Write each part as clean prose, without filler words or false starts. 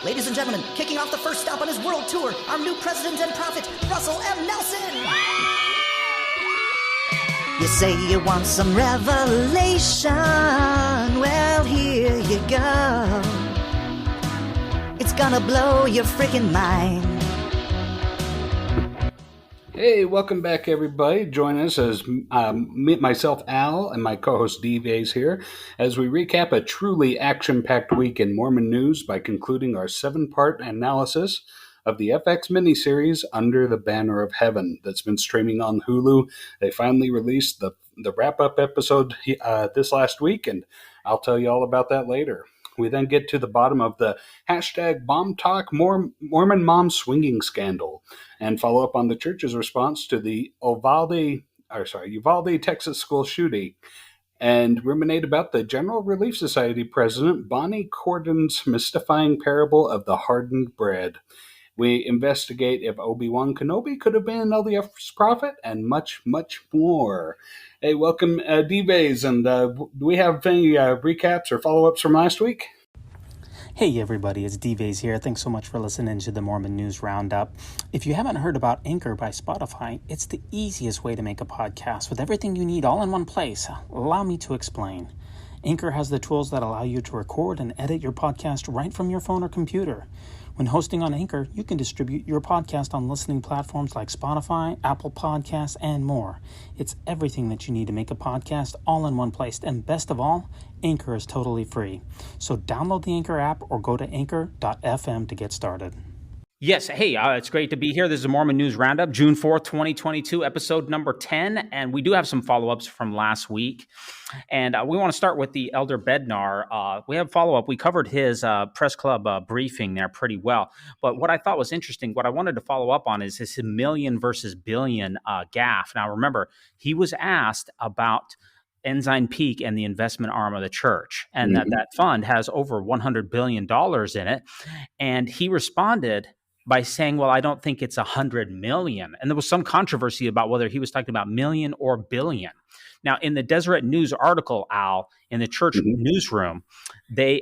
Ladies and gentlemen, kicking off the first stop on his world tour, our new president and prophet, Russell M. Nelson! You say you want some revelation, well, here you go. It's gonna blow your freaking mind. Hey, welcome back, everybody. Join us as myself, Al, and my co-host D-Vase here as we recap a truly action-packed week in Mormon news by concluding our 7-part analysis of the FX miniseries Under the Banner of Heaven that's been streaming on Hulu. They finally released the wrap-up episode this last week, and I'll tell you all about that later. We then get to the bottom of the hashtag Bomb Talk Mormon Mom Swinging Scandal and follow up on the church's response to the Uvalde, Texas school shooting and ruminate about the General Relief Society president Bonnie Cordon's mystifying parable of the hardened bread. We investigate if Obi Wan Kenobi could have been an LDS prophet and much, much more. Hey, welcome, D-Vase, and do we have any recaps or follow-ups from last week? Hey everybody, it's D-Vase here. Thanks so much for listening to the Mormon News Roundup. If you haven't heard about Anchor by Spotify, it's the easiest way to make a podcast with everything you need all in one place. Allow me to explain. Anchor has the tools that allow you to record and edit your podcast right from your phone or computer. When hosting on Anchor, you can distribute your podcast on listening platforms like Spotify, Apple Podcasts, and more. It's everything that you need to make a podcast all in one place. And best of all, Anchor is totally free. So download the Anchor app or go to anchor.fm to get started. Yes. Hey, it's great to be here. This is a Mormon News Roundup, June 4th, 2022, episode number 10. And we do have some follow-ups from last week. And we want to start with the Elder Bednar. We have follow-up. We covered his press club briefing there pretty well. But what I thought was interesting, what I wanted to follow up on is his million versus billion gaffe. Now, remember, he was asked about Ensign Peak and the investment arm of the church, and that fund has over $100 billion in it. And he responded by saying, well, I don't think it's 100 million. And there was some controversy about whether he was talking about million or billion. Now, in the Deseret News article, Al, in the church newsroom, they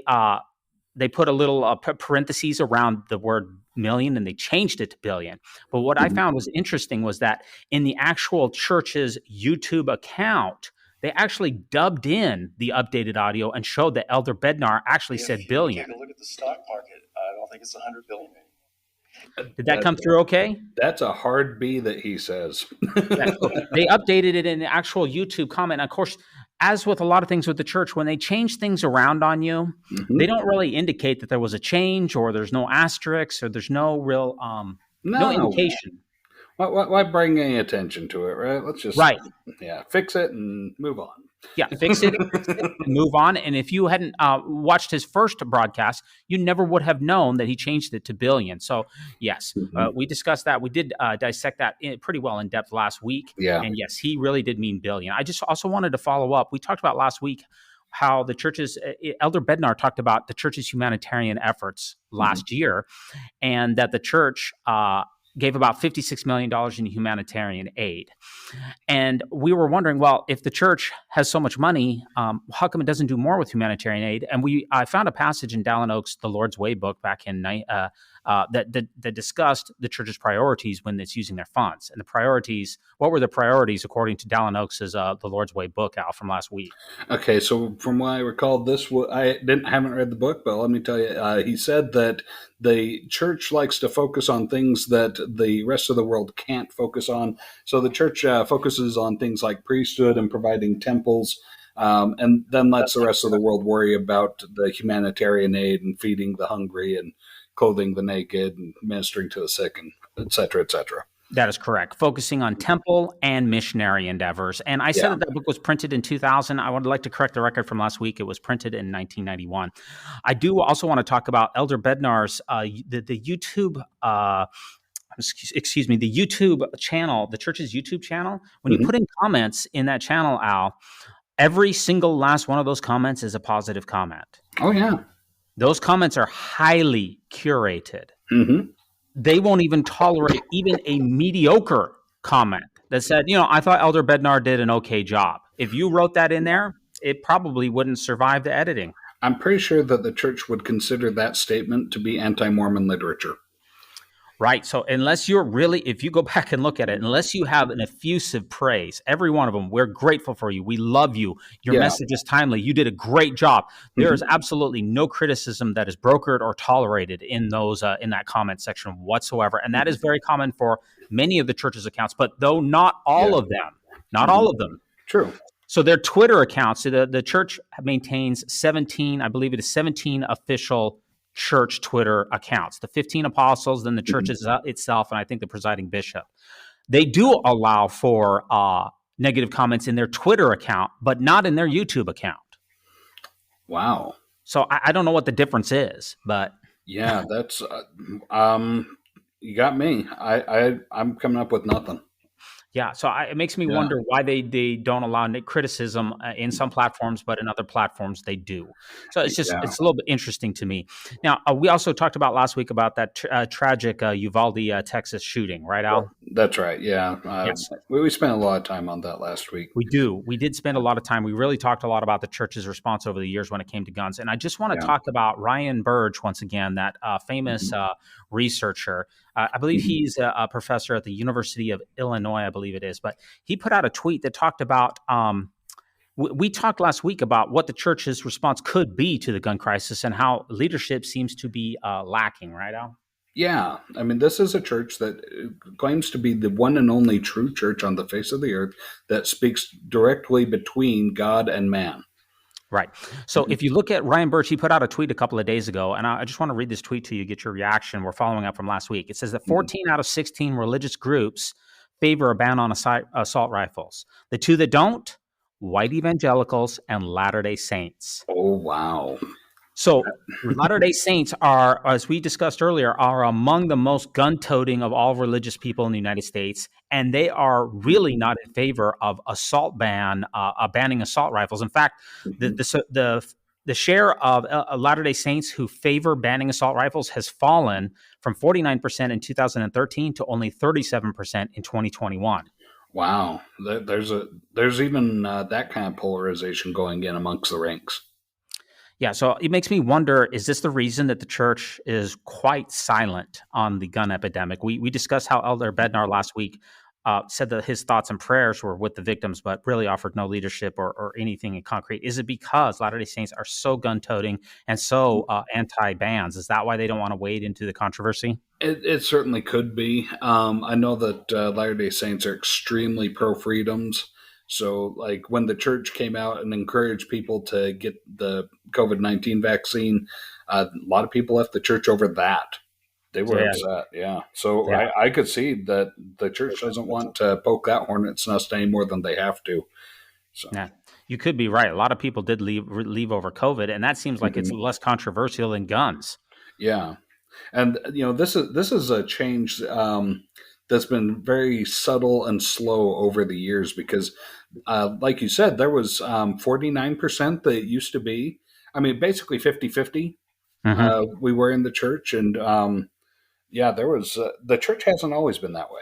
put a little parentheses around the word million and they changed it to billion. But what I found was interesting was that in the actual church's YouTube account, they actually dubbed in the updated audio and showed that Elder Bednar actually said billion. Take a look at the stock market. I don't think it's 100 billion. Did that come through okay? That's a hard B that he says. They updated it in the actual YouTube comment. Of course, as with a lot of things with the church, when they change things around on you, they don't really indicate that there was a change or there's no asterisks or there's no real no indication. Why bring any attention to it, right? Let's just fix it and move on. Yeah, fix it and move on. And if you hadn't watched his first broadcast, you never would have known that he changed it to billion. So, yes, we discussed that. We did dissect that pretty well in depth last week. Yeah. And yes, he really did mean billion. I just also wanted to follow up. We talked about last week how the church's Elder Bednar talked about the church's humanitarian efforts last year, and that the church gave about $56 million in humanitarian aid. And we were wondering, well, if the church has so much money, how come it doesn't do more with humanitarian aid? And I found a passage in Dallin Oak's The Lord's Way book back in that discussed the church's priorities when it's using their funds. And the priorities, what were the priorities according to Dallin Oak's The Lord's Way book, Al, from last week? Okay, so from what I recall, I haven't read the book, but let me tell you, he said that the church likes to focus on things that the rest of the world can't focus on. So the church focuses on things like priesthood and providing temples, and then lets the rest of the world worry about the humanitarian aid and feeding the hungry and clothing the naked and ministering to the sick, and et cetera, et cetera. That is correct. Focusing on temple and missionary endeavors. And I said that book was printed in 2000. I would like to correct the record from last week. It was printed in 1991. I do also want to talk about Elder Bednar's, the YouTube, the YouTube channel, the church's YouTube channel. When you put in comments in that channel, Al, every single last one of those comments is a positive comment. Oh, yeah. Those comments are highly curated. They won't even tolerate even a mediocre comment that said, I thought Elder Bednar did an okay job. If you wrote that in there, it probably wouldn't survive the editing. I'm pretty sure that the church would consider that statement to be anti-Mormon literature. Right. So unless you're really, if you go back and look at it, unless you have an effusive praise, every one of them, we're grateful for you. We love you. Your message is timely. You did a great job. There is absolutely no criticism that is brokered or tolerated in those in that comment section whatsoever. And that is very common for many of the church's accounts, but though not all of them, not all of them. True. So their Twitter accounts, the church maintains 17, I believe it is 17 official church Twitter accounts, the 15 apostles, then the church itself, and I think the presiding bishop. They do allow for negative comments in their Twitter account, but not in their YouTube account. Wow. So I don't know what the difference is, but yeah, that's you got me. I'm coming up with nothing. Yeah, so it makes me wonder why they don't allow criticism in some platforms, but in other platforms they do. So it's just it's a little bit interesting to me. Now, we also talked about last week about that tragic Uvalde, Texas shooting, right, Al? That's right. Yeah, Yes. We spent a lot of time on that last week. We do. We did spend a lot of time. We really talked a lot about the church's response over the years when it came to guns. And I just want to talk about Ryan Burge once again, that famous researcher. I believe he's a professor at the University of Illinois, I believe it is. But he put out a tweet that talked about, we talked last week about what the church's response could be to the gun crisis and how leadership seems to be lacking, right, Al? Yeah. I mean, this is a church that claims to be the one and only true church on the face of the earth that speaks directly between God and man. Right. So if you look at Ryan Burge, he put out a tweet a couple of days ago, and I just want to read this tweet to you, get your reaction. We're following up from last week. It says that 14 out of 16 religious groups favor a ban on assault rifles. The two that don't, white evangelicals and Latter-day Saints. Oh, wow. So Latter-day Saints are, as we discussed earlier, are among the most gun-toting of all religious people in the United States, and they are really not in favor of banning assault rifles. In fact, the share of Latter-day Saints who favor banning assault rifles has fallen from 49% in 2013 to only 37% in 2021. Wow, there's even that kind of polarization going in amongst the ranks. Yeah, so it makes me wonder, is this the reason that the church is quite silent on the gun epidemic? We discussed how Elder Bednar last week said that his thoughts and prayers were with the victims, but really offered no leadership or anything in concrete. Is it because Latter-day Saints are so gun-toting and so anti-bans? Is that why they don't want to wade into the controversy? It certainly could be. I know that Latter-day Saints are extremely pro-freedoms. So, like, when the church came out and encouraged people to get the COVID-19 vaccine, a lot of people left the church over that. They were upset, So I could see that the church doesn't want to poke that hornet's nest any more than they have to. So. Yeah, you could be right. A lot of people did leave over COVID, and that seems like it's less controversial than guns. Yeah, and this is a change that's been very subtle and slow over the years because, like you said, there was 49% that it used to be. I mean, basically 50-50 we were in the church. And there was the church hasn't always been that way.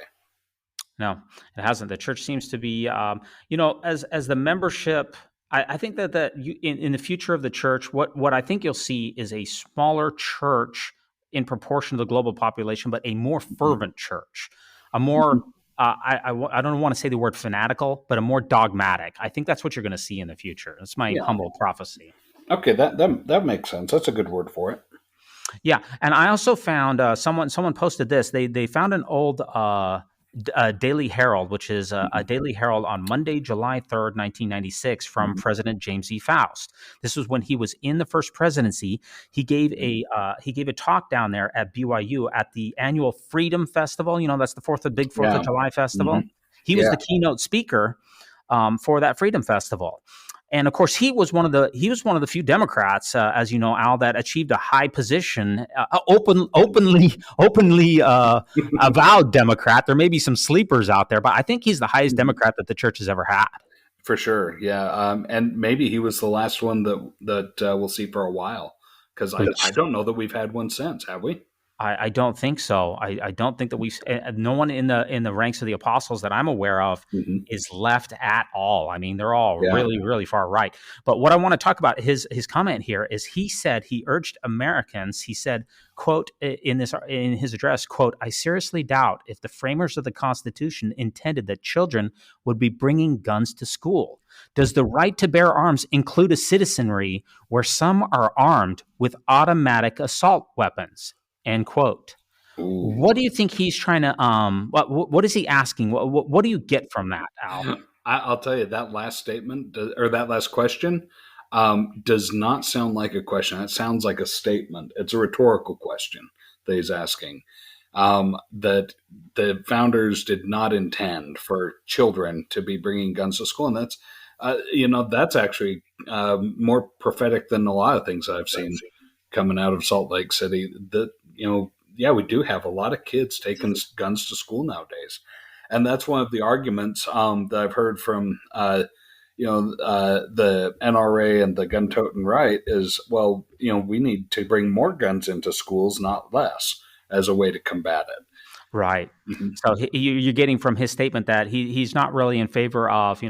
No, it hasn't. The church seems to be, as the membership, I think that in the future of the church, what I think you'll see is a smaller church in proportion to the global population, but a more fervent church. A more, I don't want to say the word fanatical, but a more dogmatic. I think that's what you're going to see in the future. That's my humble prophecy. Okay, that makes sense. That's a good word for it. Yeah, and I also found someone posted this. They found an old Daily Herald, which is a Daily Herald on Monday, July 3rd, 1996, from President James E. Faust. This was when he was in the first presidency. He gave a talk down there at BYU at the annual Freedom Festival. That's the big 4th of July festival. He was the keynote speaker for that Freedom Festival. And of course, he was one of the few Democrats, as you know, Al, that achieved a high position, openly avowed Democrat. There may be some sleepers out there, but I think he's the highest Democrat that the church has ever had. For sure, yeah, and maybe he was the last one that we'll see for a while, because I don't know that we've had one since, have we? I don't think so. I don't think that no one in the ranks of the apostles that I'm aware of Hmm. is left at all. I mean, they're all Yeah. really, really far right. But what I want to talk about, his comment here is he said he urged Americans. He said, "quote in his address, quote, I seriously doubt if the framers of the Constitution intended that children would be bringing guns to school. Does the right to bear arms include a citizenry where some are armed with automatic assault weapons?" End quote. Ooh. What do you think he's trying to? What is he asking? What do you get from that, Al? I'll tell you that last statement or that last question does not sound like a question. It sounds like a statement. It's a rhetorical question that he's asking. That the founders did not intend for children to be bringing guns to school, and that's actually more prophetic than a lot of things I've seen coming out of Salt Lake City. That yeah, we do have a lot of kids taking guns to school nowadays. And that's one of the arguments that I've heard from, the NRA and the gun-toting right is, well, we need to bring more guns into schools, not less, as a way to combat it. Right. Mm-hmm. So you're getting from his statement that he's not really in favor of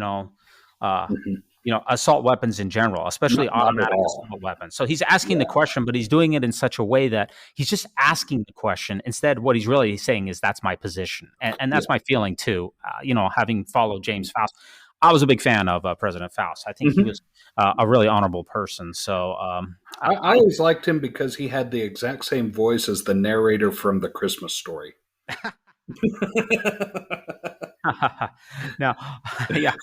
assault weapons in general, especially automatic assault weapons. So he's asking the question, but he's doing it in such a way that he's just asking the question. Instead, what he's really saying is, that's my position. And that's my feeling too. Having followed James Faust, I was a big fan of President Faust. I think he was a really honorable person. So I always liked him because he had the exact same voice as the narrator from The Christmas Story. Now, yeah,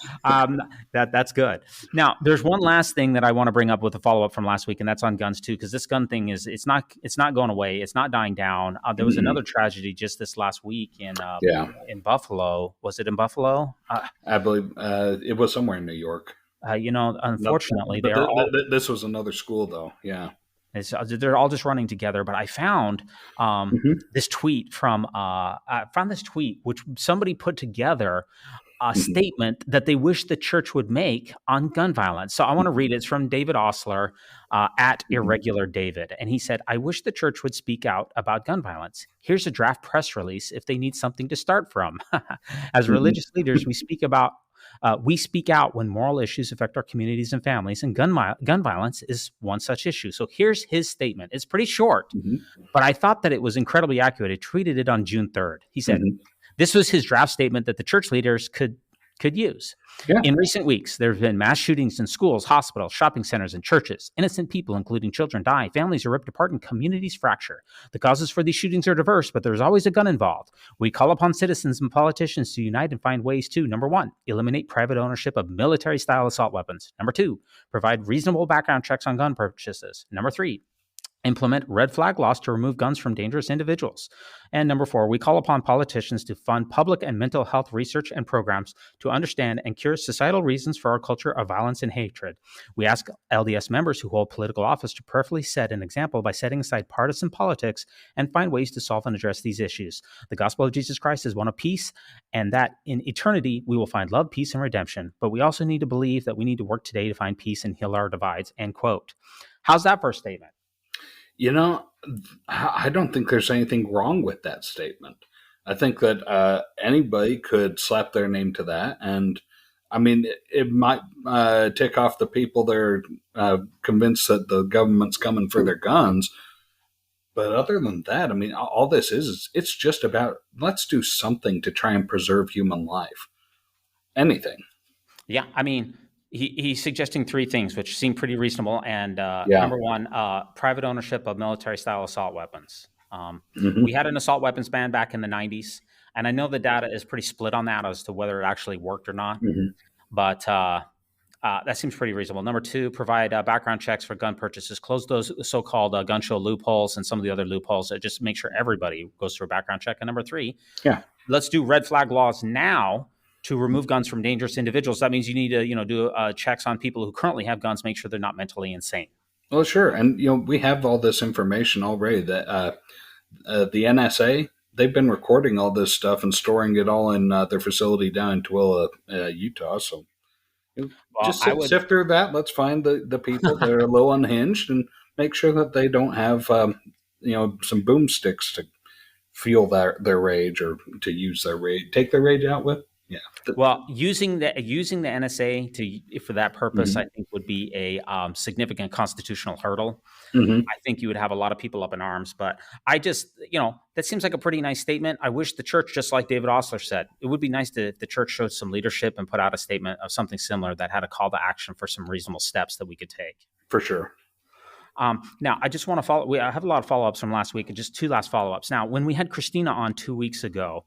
that's good. Now, there's one last thing that I want to bring up with a follow up from last week, and that's on guns too, because this gun thing it's not going away. It's not dying down. There was another tragedy just this last week in Buffalo. Was it in Buffalo? I believe it was somewhere in New York. Unfortunately, this was another school, though. Yeah. They're all just running together. But I found this tweet which somebody put together a statement that they wish the church would make on gun violence. So I want to read it. It's from David Osler at Irregular David. And he said, I wish the church would speak out about gun violence. Here's a draft press release if they need something to start from. As religious leaders, we speak out when moral issues affect our communities and families, and gun violence is one such issue. So here's his statement. It's pretty short, but I thought that it was incredibly accurate. I tweeted it on June 3rd. He said, this was his draft statement that the church leaders could use. Yeah. In recent weeks, there have been mass shootings in schools, hospitals, shopping centers, and churches. Innocent people, including children, die. Families are ripped apart and communities fracture. The causes for these shootings are diverse, but there's always a gun involved. We call upon citizens and politicians to unite and find ways to, number one, eliminate private ownership of military-style assault weapons. Number two, provide reasonable background checks on gun purchases. Number three, implement red flag laws to remove guns from dangerous individuals. And number four, we call upon politicians to fund public and mental health research and programs to understand and cure societal reasons for our culture of violence and hatred. We ask LDS members who hold political office to prayerfully set an example by setting aside partisan politics and find ways to solve and address these issues. The gospel of Jesus Christ is one of peace, and that in eternity we will find love, peace, and redemption. But we also need to believe that we need to work today to find peace and heal our divides, end quote. How's that first statement? I don't think there's anything wrong with that statement. I think that anybody could slap their name to that. And I mean, it might tick off the people that are convinced that the government's coming for their guns. But other than that, I mean, all this is it's just about let's do something to try and preserve human life. Anything. Yeah. I mean, He's suggesting three things, which seem pretty reasonable. And number one, private ownership of military-style assault weapons. We had an assault weapons ban back in the 90s, and I know the data is pretty split on that as to whether it actually worked or not. But that seems pretty reasonable. Number two, provide background checks for gun purchases. Close those so-called gun show loopholes and some of the other loopholes. Just make sure everybody goes through a background check. And number three, let's do red flag laws now to remove guns from dangerous individuals. That means you need to, do checks on people who currently have guns, make sure they're not mentally insane. Well, sure. And, we have all this information already that the NSA, they've been recording all this stuff and storing it all in their facility down in Tooele, Utah. So just sift through that. Let's find the people that are a little unhinged and make sure that they don't have some boomsticks to fuel their rage, or to use their rage, take their rage out with. Yeah. Well, using the NSA for that purpose, I think would be a significant constitutional hurdle. I think you would have a lot of people up in arms. But I just, that seems like a pretty nice statement. I wish the church, just like David Osler said, it would be nice if the church showed some leadership and put out a statement of something similar that had a call to action for some reasonable steps that we could take. For sure. Now, I just want to follow. I have a lot of follow-ups from last week, and just two last follow-ups. Now, when we had Christina on 2 weeks ago,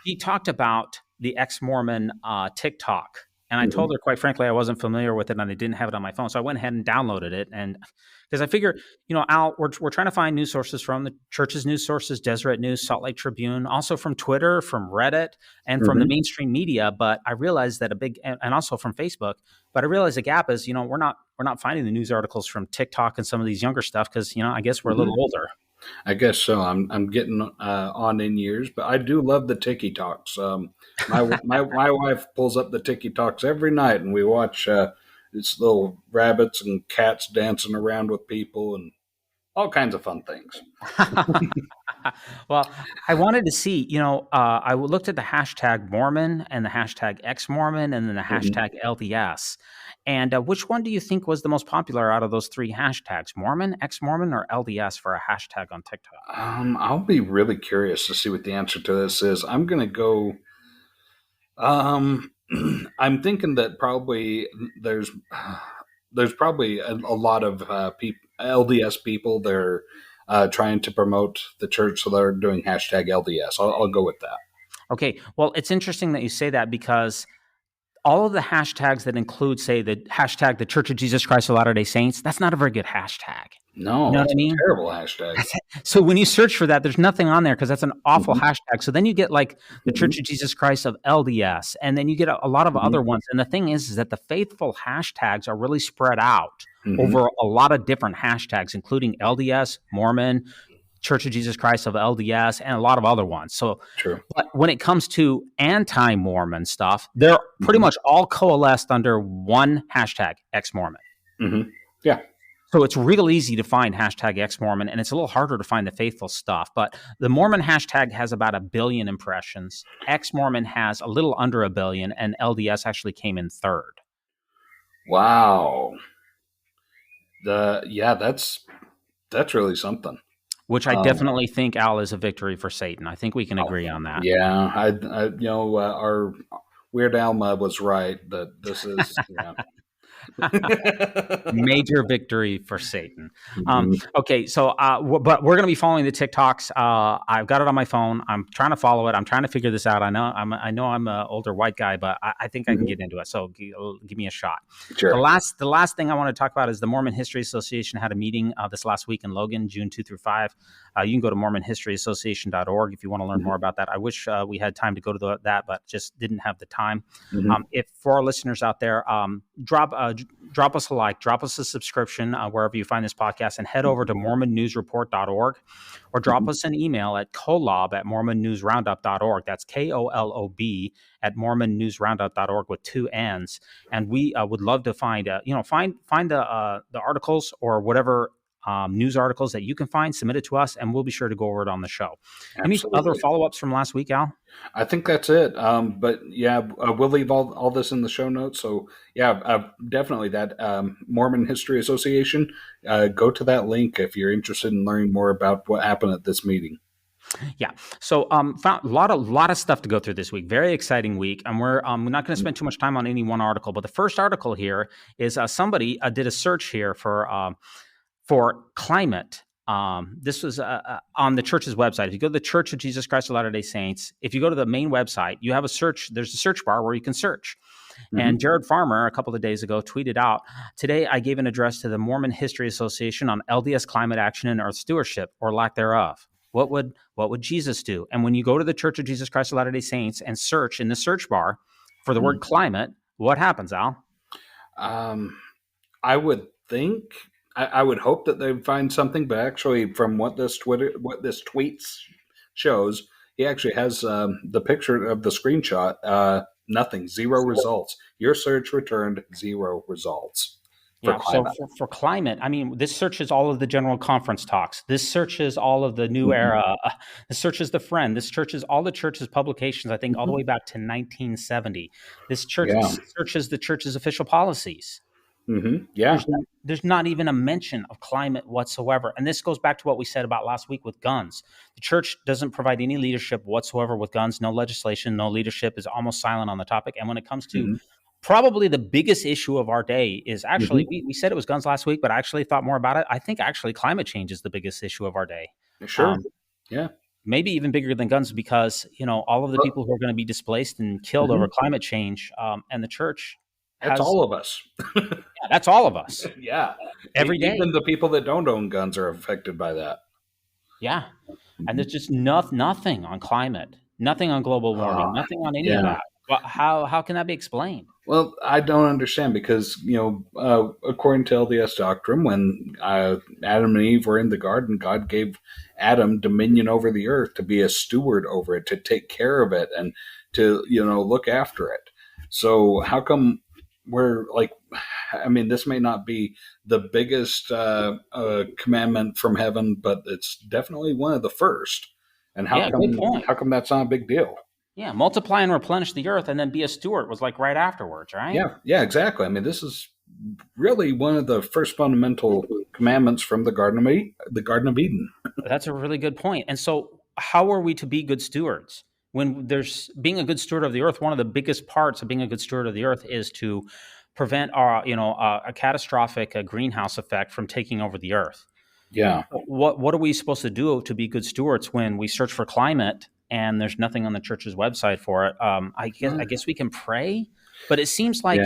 she talked about the ex-Mormon TikTok. And I told her, quite frankly, I wasn't familiar with it and I didn't have it on my phone. So I went ahead and downloaded it. And because I figure, Al, we're trying to find news sources from the church's news sources, Deseret News, Salt Lake Tribune, also from Twitter, from Reddit, and from the mainstream media. But I realized that and also from Facebook. But I realized the gap is, we're not finding the news articles from TikTok and some of these younger stuff because, I guess we're a little older. I guess so. I'm getting on in years, but I do love the TikToks. My wife pulls up the TikToks every night, and we watch these little rabbits and cats dancing around with people and all kinds of fun things. Well, I wanted to see, I looked at the hashtag Mormon and the hashtag ex-Mormon and then the hashtag LDS. And which one do you think was the most popular out of those three hashtags, Mormon, ex-Mormon, or LDS for a hashtag on TikTok? I'll be really curious to see what the answer to this is. I'm going to go. I'm thinking that probably there's probably a lot of LDS people. They're trying to promote the church, so they're doing hashtag LDS. I'll go with that. Okay. Well, it's interesting that you say that because all of the hashtags that include, say, the hashtag the Church of Jesus Christ of Latter-day Saints, that's not a very good hashtag. No, you know what I mean? A terrible hashtag. So when you search for that, there's nothing on there because that's an awful hashtag. So then you get like the Church of Jesus Christ of LDS, and then you get a lot of other ones. And the thing is that the faithful hashtags are really spread out over a lot of different hashtags, including LDS, Mormon, Church of Jesus Christ of LDS, and a lot of other ones. So but when it comes to anti-Mormon stuff, they're pretty much all coalesced under one hashtag, ex-Mormon. Yeah. So it's real easy to find hashtag ex-Mormon, and it's a little harder to find the faithful stuff. But the Mormon hashtag has about 1 billion impressions. Ex-Mormon has a little under 1 billion, and LDS actually came in third. Wow. That's really something. Which I definitely think, Al, is a victory for Satan. I think we can agree on that. Yeah, our Weird Alma was right that this is major victory for Satan. Okay, so but we're going to be following the TikToks. I've got it on my phone. I'm trying to follow it. I'm trying to figure this out. I know I'm an older white guy, but I think I can get into it. So give me a shot. Sure. The last thing I want to talk about is the Mormon History Association had a meeting this last week in Logan, June 2 through 5. You can go to MormonHistoryAssociation.org if you want to learn more about that. I wish we had time to go to that, but just didn't have the time. If for our listeners out there, drop us a like, drop us a subscription wherever you find this podcast, and head over to MormonNewsReport.org, or drop us an email at kolob@MormonNewsRoundup.org. That's KOLOB at MormonNewsRoundup.org with 2 N's. And we would love to find the articles or whatever news articles that you can find, submit it to us, and we'll be sure to go over it on the show. Absolutely. Any other follow-ups from last week, Al? I think that's it. But yeah, we'll leave all this in the show notes. So yeah, definitely that Mormon History Association. Go to that link if you're interested in learning more about what happened at this meeting. Yeah. So found a lot of stuff to go through this week. Very exciting week. And we're not going to spend too much time on any one article. But the first article here is somebody did a search here for climate. This was on the church's website. If you go to the Church of Jesus Christ of Latter-day Saints, if you go to the main website, you have there's a search bar where you can search. And Jared Farmer, a couple of days ago, tweeted out, "Today I gave an address to the Mormon History Association on LDS climate action and earth stewardship, or lack thereof. What would Jesus do?" And when you go to the Church of Jesus Christ of Latter-day Saints and search in the search bar for the word climate, what happens, Al? I would think, I would hope that they'd find something, but actually, from what this tweet shows, he actually has the picture of the screenshot. Nothing, 0 results. Your search returned 0 results. for Yeah. So climate. for climate, I mean, this searches all of the general conference talks. This searches all of the New Era. This searches the Friend. This searches all the church's publications, I think, all the way back to 1970. This church Yeah. searches the church's official policies. Yeah. There's not even a mention of climate whatsoever. And this goes back to what we said about last week with guns. The church doesn't provide any leadership whatsoever with guns, no legislation, no leadership, is almost silent on the topic. And when it comes to probably the biggest issue of our day is actually, we said it was guns last week, but I actually thought more about it. I think actually climate change is the biggest issue of our day. Sure. Yeah. Maybe even bigger than guns because, all of the people who are going to be displaced and killed over climate change and the church. That's all of us. Yeah, that's all of us. Yeah. Every day. Even the people that don't own guns are affected by that. Yeah. And there's just nothing on climate, nothing on global warming, nothing on any of that. Well, how can that be explained? Well, I don't understand because, according to LDS doctrine, when Adam and Eve were in the garden, God gave Adam dominion over the earth to be a steward over it, to take care of it and to, look after it. So how come we're like, this may not be the biggest commandment from heaven, but it's definitely one of the first. And how come that's not a big deal? Yeah, multiply and replenish the earth and then be a steward was like right afterwards, right? Yeah, exactly. This is really one of the first fundamental commandments from the Garden of Eden. That's a really good point. And so how are we to be good stewards? When there's being a good steward of the earth, one of the biggest parts of being a good steward of the earth is to prevent a catastrophic greenhouse effect from taking over the earth. Yeah. What are we supposed to do to be good stewards when we search for climate and there's nothing on the church's website for it? I guess we can pray, but it seems like,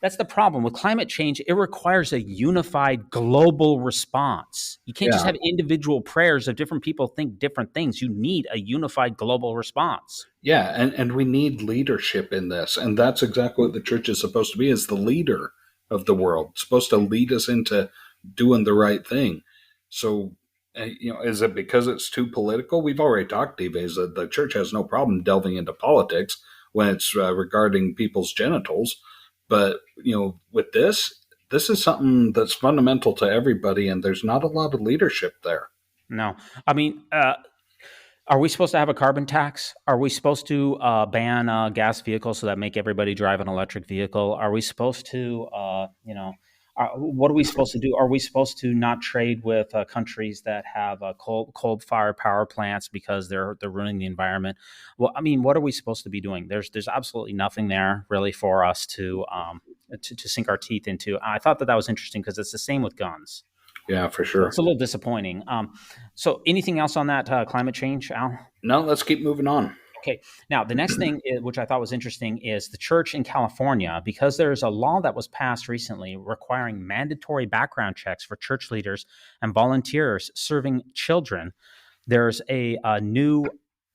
that's the problem with climate change. It requires a unified global response. You can't just have individual prayers of different people think different things. You need a unified global response. Yeah. And we need leadership in this. And that's exactly what the church is supposed to be, is the leader of the world. It's supposed to lead us into doing the right thing. So, is it because it's too political? We've already talked, Dives, that the church has no problem delving into politics when it's regarding people's genitals. But, with this is something that's fundamental to everybody, and there's not a lot of leadership there. No. Are we supposed to have a carbon tax? Are we supposed to ban gas vehicles so that make everybody drive an electric vehicle? Are we supposed to, what are we supposed to do? Are we supposed to not trade with countries that have coal-fired power plants because they're ruining the environment? Well, what are we supposed to be doing? There's absolutely nothing there really for us to sink our teeth into. I thought that was interesting because it's the same with guns. Yeah, for sure. It's a little disappointing. So anything else on that climate change, Al? No, let's keep moving on. Okay. Now, the next thing, which I thought was interesting, is the church in California, because there's a law that was passed recently requiring mandatory background checks for church leaders and volunteers serving children. There's a new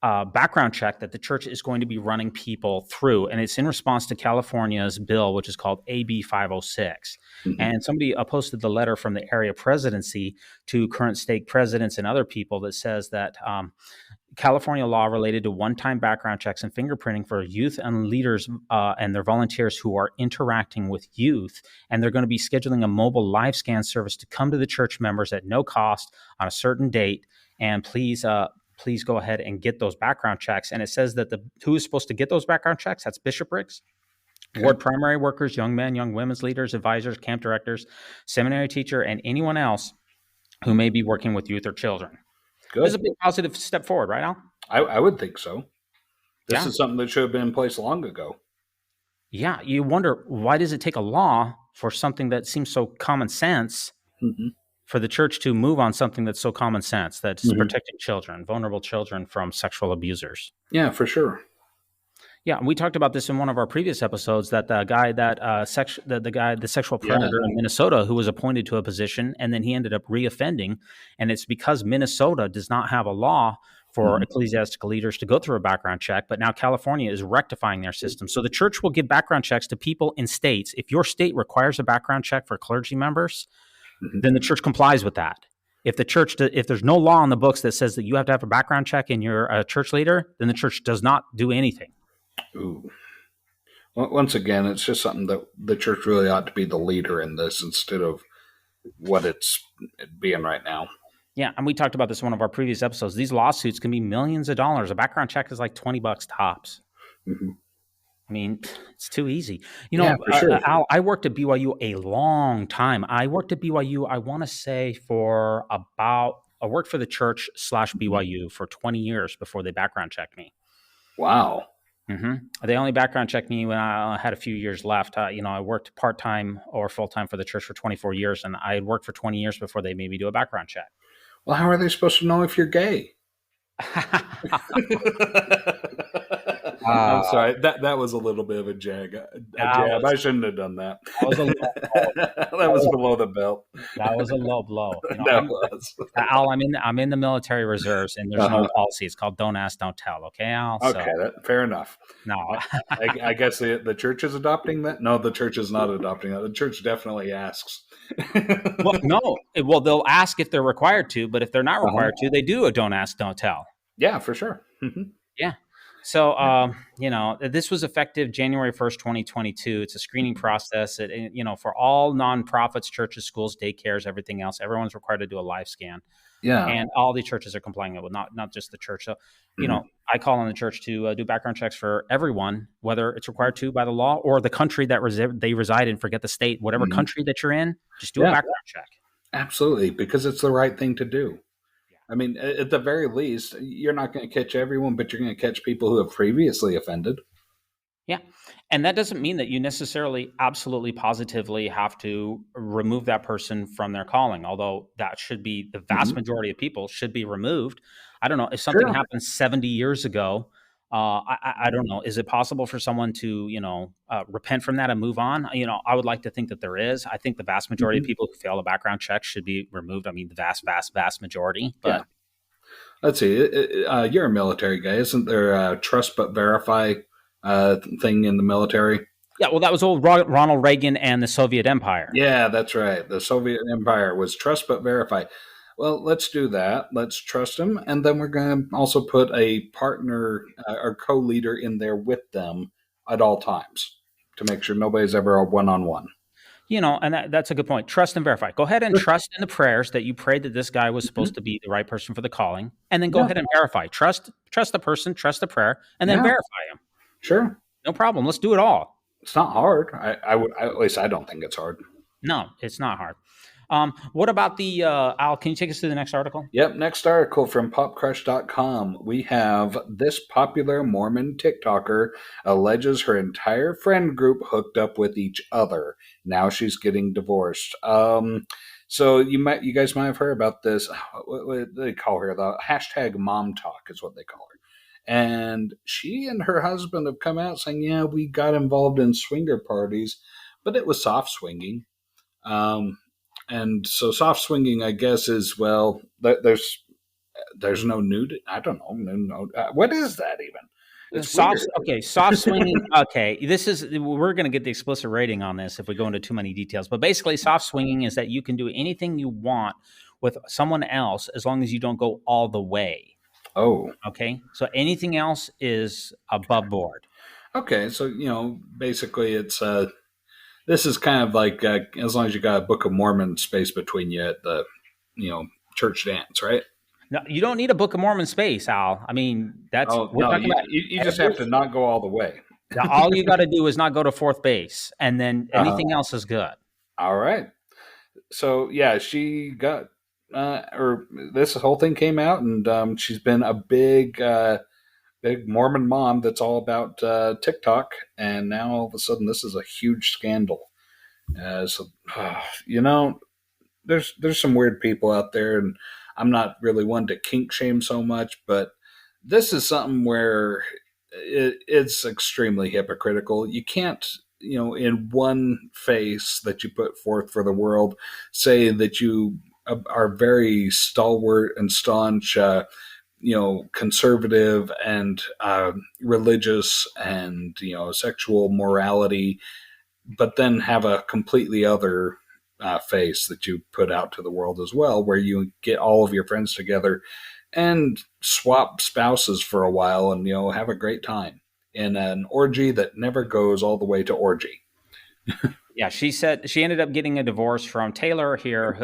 background check that the church is going to be running people through, and it's in response to California's bill, which is called AB 506. And somebody posted the letter from the area presidency to current state presidents and other people that says that California law related to one-time background checks and fingerprinting for youth and leaders and their volunteers who are interacting with youth. And they're going to be scheduling a mobile live scan service to come to the church members at no cost on a certain date. And please go ahead and get those background checks. And it says that who is supposed to get those background checks? That's bishoprics, ward primary workers, young men, young women's leaders, advisors, camp directors, seminary teacher, and anyone else who may be working with youth or children. Good. This is a big positive step forward, right, Al? I would think so. This is something that should have been in place long ago. Yeah, you wonder, why does it take a law for something that seems so common sense for the church to move on something that's so common sense, that's protecting children, vulnerable children from sexual abusers? Yeah, for sure. Yeah, we talked about this in one of our previous episodes, that the guy the sexual predator in Minnesota who was appointed to a position and then he ended up reoffending, and it's because Minnesota does not have a law for ecclesiastical leaders to go through a background check, but now California is rectifying their system. So the church will give background checks to people in states. If your state requires a background check for clergy members, then the church complies with that. If there's no law on the books that says that you have to have a background check and you're a church leader, then the church does not do anything. Ooh. Once again, it's just something that the church really ought to be the leader in this instead of what it's being right now. Yeah, and we talked about this in one of our previous episodes. These lawsuits can be millions of dollars. A background check is like $20 tops. Mm-hmm. I mean, it's too easy. Yeah, for sure. Al, I worked at BYU a long time. I worked at BYU, I want to say, I worked for the church / BYU for 20 years before they background checked me. Wow. They only background checked me when I had a few years left. I worked part-time or full-time for the church for 24 years, and I had worked for 20 years before they made me do a background check. Well, how are they supposed to know if you're gay? I'm sorry. That was a little bit of a jab. I shouldn't have done that. That was a low blow. That was below the belt. That was a low blow. That was. Al, I'm in the military reserves, and there's no policy. It's called "Don't ask, don't tell." Okay, Al. Okay, fair enough. No, I guess the church is adopting that. No, the church is not adopting that. The church definitely asks. Well, no. Well, they'll ask if they're required to, but if they're not required to, they do a "Don't ask, don't tell." Yeah, for sure. Yeah. So, this was effective January 1st, 2022. It's a screening process. For all nonprofits, churches, schools, daycares, everything else, everyone's required to do a live scan. Yeah. And all the churches are complying with, not just the church. So, I call on the church to do background checks for everyone, whether it's required to by the law or the country that they reside in. Forget the state, whatever country that you're in, just do a background check. Absolutely, because it's the right thing to do. I mean, at the very least, you're not going to catch everyone, but you're going to catch people who have previously offended. Yeah. And that doesn't mean that you necessarily absolutely positively have to remove that person from their calling, although that should be the vast majority of people should be removed. I don't know if something happened 70 years ago. I don't know. Is it possible for someone to, repent from that and move on? I would like to think that there is. I think the vast majority of people who fail a background check should be removed. I mean, the vast, vast, vast majority. But yeah. Let's see. You're a military guy. Isn't there a trust but verify thing in the military? Yeah, well, that was old Ronald Reagan and the Soviet Empire. Yeah, that's right. The Soviet Empire was trust but verify. Well, let's do that. Let's trust them. And then we're going to also put a partner or co-leader in there with them at all times to make sure nobody's ever a one-on-one. And that's a good point. Trust and verify. Go ahead and trust in the prayers that you prayed that this guy was supposed to be the right person for the calling. And then go ahead and verify. Trust the person, trust the prayer, and then verify him. Sure. No problem. Let's do it all. It's not hard. At least I don't think it's hard. No, it's not hard. What about the, Al, can you take us to the next article? Yep. Next article from popcrush.com. We have this popular Mormon TikToker alleges her entire friend group hooked up with each other. Now she's getting divorced. So you guys might have heard about this. What do they call her? The hashtag mom talk is what they call her. And she and her husband have come out saying, yeah, we got involved in swinger parties, but it was soft swinging. And so soft swinging, I guess, is, well, there's no nudity. I don't know. No, what is that even? It's soft. Okay, soft swinging. Okay, we're going to get the explicit rating on this if we go into too many details. But basically, soft swinging is that you can do anything you want with someone else as long as you don't go all the way. Oh. Okay. So anything else is above board. Okay. So, basically it's this is kind of like as long as you got a Book of Mormon space between you at the, church dance, right? No, you don't need a Book of Mormon space, Al. I mean, that's you just have to not go all the way. All you got to do is not go to fourth base, and then anything else is good. All right. So yeah, she got this whole thing came out, and she's been a big Mormon mom that's all about TikTok, and now all of a sudden this is a huge scandal. There's some weird people out there, and I'm not really one to kink shame so much, but this is something where it's extremely hypocritical. You can't, in one face that you put forth for the world, say that you are very stalwart and staunch, conservative and religious and, sexual morality, but then have a completely other face that you put out to the world as well, where you get all of your friends together and swap spouses for a while and, have a great time. in an orgy that never goes all the way to orgy. Yeah, she said she ended up getting a divorce from Taylor here.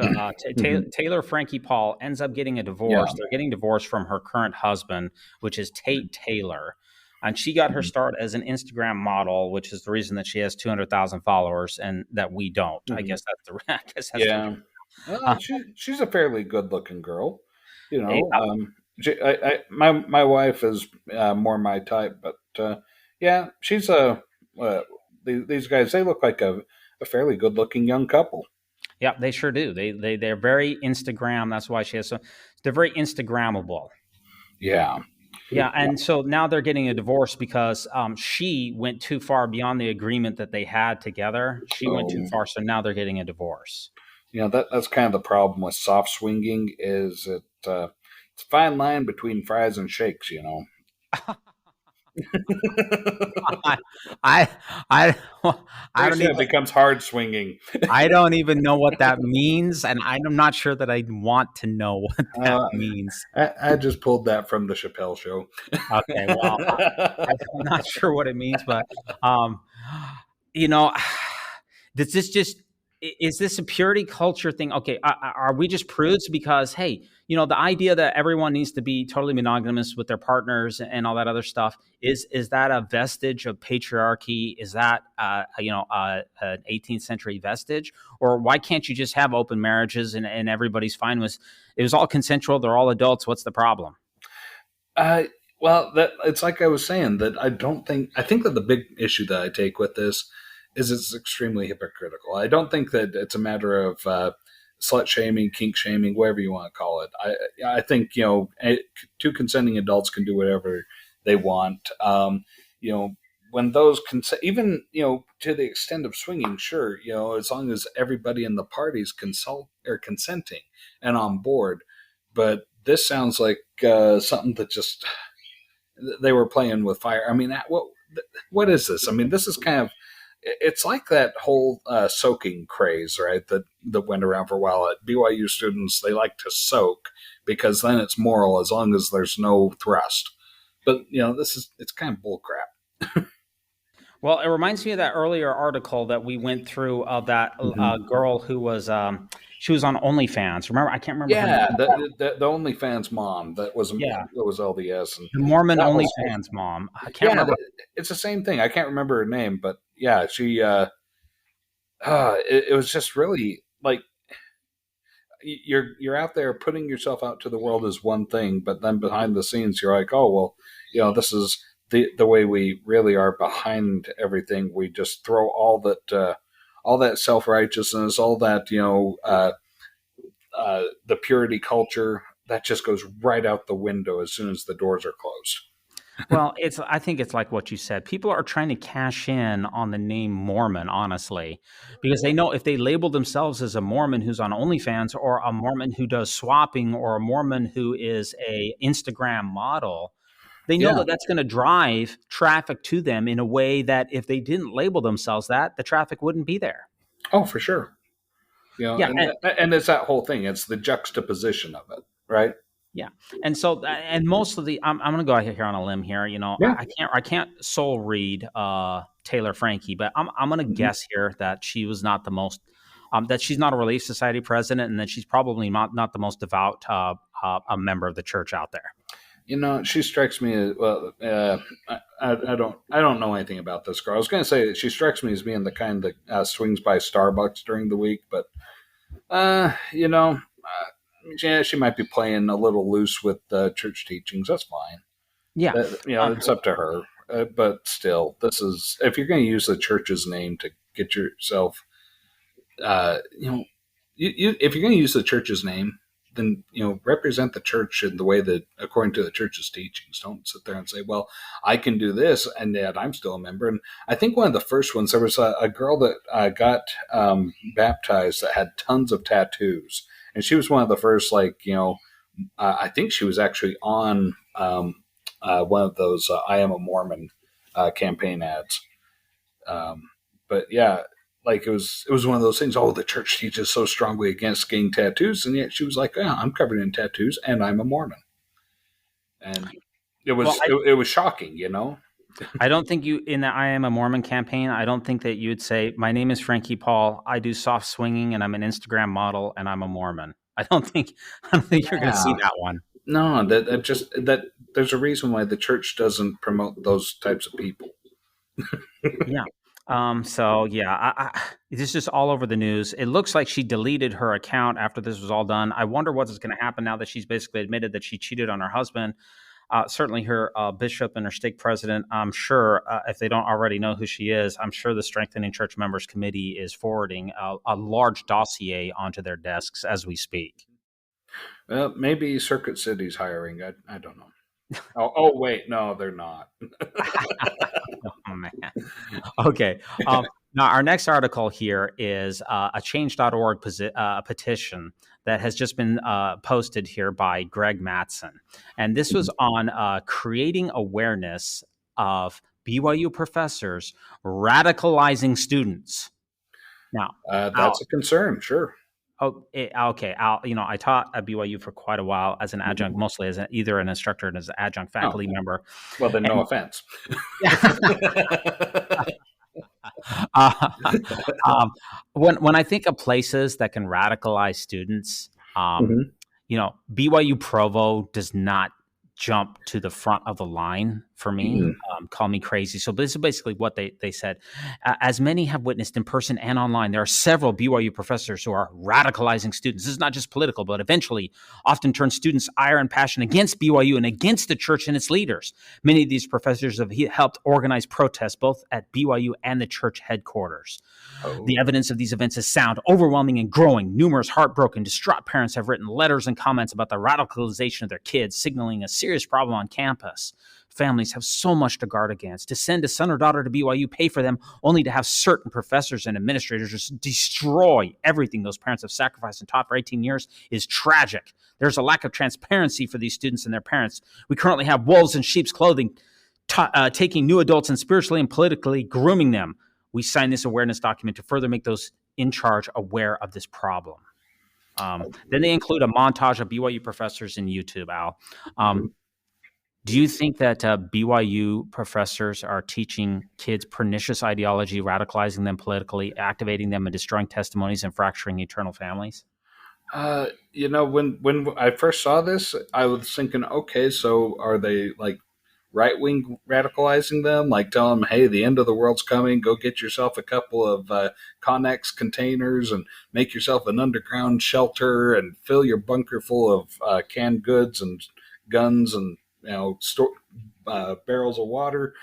Taylor Frankie Paul ends up getting a divorce. Yeah. They're getting divorced from her current husband, which is Tate Taylor. And she got her start as an Instagram model, which is the reason that she has 200,000 followers and that we don't. I guess that's the Yeah. reason. Well, she's a fairly good looking girl, you Hey, know. My wife is more my type, but yeah, she's these guys, they look like a fairly good looking young couple. yeah, they sure do. They're very Instagram. That's why she has so they're very Instagrammable. Yeah. Yeah, and so now they're getting a divorce because she went too far beyond the agreement that they had together. She went too far, so now they're getting a divorce. You know, that's kind of the problem with soft swinging is it's a fine line between fries and shakes, you know. I, I, I, I don't Pretty soon it even, becomes hard swinging. I don't even know what that means, and I'm not sure that I want to know what that means. I just pulled that from the Chappelle Show. Okay, well, I'm not sure what it means, but um, you know, does this just is this a purity culture thing? Okay, are we just prudes because hey, the idea that everyone needs to be totally monogamous with their partners and all that other stuff is that a vestige of patriarchy? Is that an 18th century vestige, or why can't you just have open marriages and everybody's fine with it was all consensual? They're all adults. What's the problem? Well, that it's like I was saying that I think that the big issue that I take with this is it's extremely hypocritical. I don't think that it's a matter of slut shaming, kink shaming, whatever you want to call it. I think two consenting adults can do whatever they want. When those even to the extent of swinging, sure, as long as everybody in the parties consenting and on board. But this sounds like something that just they were playing with fire. I mean, what is this? I mean, this is kind of it's like that whole soaking craze, right? That went around for a while at BYU students. They like to soak because then it's moral as long as there's no thrust. But it's kind of bullcrap. Well, it reminds me of that earlier article that we went through of that girl who was she was on OnlyFans. Remember, I can't remember. Yeah, the OnlyFans mom that was LDS and the Mormon OnlyFans mom. I can't remember. It's the same thing. I can't remember her name, but yeah, she. It was just really like you're out there putting yourself out to the world as one thing, but then behind the scenes you're like, oh well, this is the way we really are behind everything. We just throw all that self-righteousness, all that the purity culture that just goes right out the window as soon as the doors are closed. Well, I think it's like what you said. People are trying to cash in on the name Mormon, honestly, because they know if they label themselves as a Mormon who's on OnlyFans or a Mormon who does swapping or a Mormon who is a Instagram model, they know that that's going to drive traffic to them in a way that if they didn't label themselves that, the traffic wouldn't be there. Oh, for sure. And it's that whole thing. It's the juxtaposition of it, right? Yeah, and so and most of the I'm going to go out here on a limb here. I can't soul read Taylor Frankie, but I'm going to guess here that she was not the most that she's not a Relief Society president, and that she's probably not the most devout a member of the church out there. She strikes me as well. I don't know anything about this girl. I was going to say that she strikes me as being the kind that swings by Starbucks during the week, but yeah, she might be playing a little loose with church teachings. That's fine. Yeah, it's up to her. But still, this is if you're going to use the church's name to get yourself, if you're going to use the church's name, then represent the church in the way that according to the church's teachings. Don't sit there and say, well, I can do this and yet I'm still a member. And I think one of the first ones, there was a girl that got baptized that had tons of tattoos, and she was one of the first, I think she was actually on one of those I Am a Mormon campaign ads. But yeah, it was one of those things. Oh, the church teaches so strongly against getting tattoos, and yet she was like, "Yeah, I'm covered in tattoos, and I'm a Mormon." And it was shocking, I don't think you, in the I Am a Mormon campaign, I don't think that you would say, my name is Frankie Paul, I do soft swinging, and I'm an Instagram model, and I'm a Mormon. I don't think you're going to see Yeah. that one. No, that there's a reason why the church doesn't promote those types of people. Yeah. So yeah, this is just all over the news. It looks like she deleted her account after this was all done. I wonder what is going to happen now that she's basically admitted that she cheated on her husband. Certainly her bishop and her stake president, I'm sure, if they don't already know who she is, I'm sure the Strengthening Church Members Committee is forwarding a large dossier onto their desks as we speak. Well, maybe Circuit City's hiring. I don't know. Oh, wait, no, they're not. Oh, man. Okay. Now, our next article here is a change.org petition that has just been posted here by Greg Mattson. And this was on creating awareness of BYU professors radicalizing students. Now, that's a concern, sure. Okay. I taught at BYU for quite a while as an adjunct, mostly as either an instructor and as an adjunct faculty member. Well, then no offense. When I think of places that can radicalize students, BYU Provo does not jump to the front of the line for me. Call me crazy. So this is basically what they said. As many have witnessed in person and online, there are several BYU professors who are radicalizing students. This is not just political, but eventually often turn students' ire and passion against BYU and against the church and its leaders. Many of these professors have helped organize protests both at BYU and the church headquarters. The evidence of these events is sound, overwhelming, and growing. Numerous heartbroken, distraught parents have written letters and comments about the radicalization of their kids, signaling a serious problem on campus. Families have so much to guard against. To send a son or daughter to BYU, pay for them, only to have certain professors and administrators just destroy everything those parents have sacrificed and taught for 18 years is tragic. There's a lack of transparency for these students and their parents. We currently have wolves in sheep's clothing, taking new adults and spiritually and politically grooming them. We signed this awareness document to further make those in charge aware of this problem. Then they include a montage of BYU professors in YouTube, Al. Do you think that BYU professors are teaching kids pernicious ideology, radicalizing them politically, activating them and destroying testimonies and fracturing eternal families? When I first saw this, I was thinking, okay, so are they like right-wing radicalizing them, like tell them, hey, the end of the world's coming, go get yourself a couple of Connex containers and make yourself an underground shelter and fill your bunker full of canned goods and guns and barrels of water.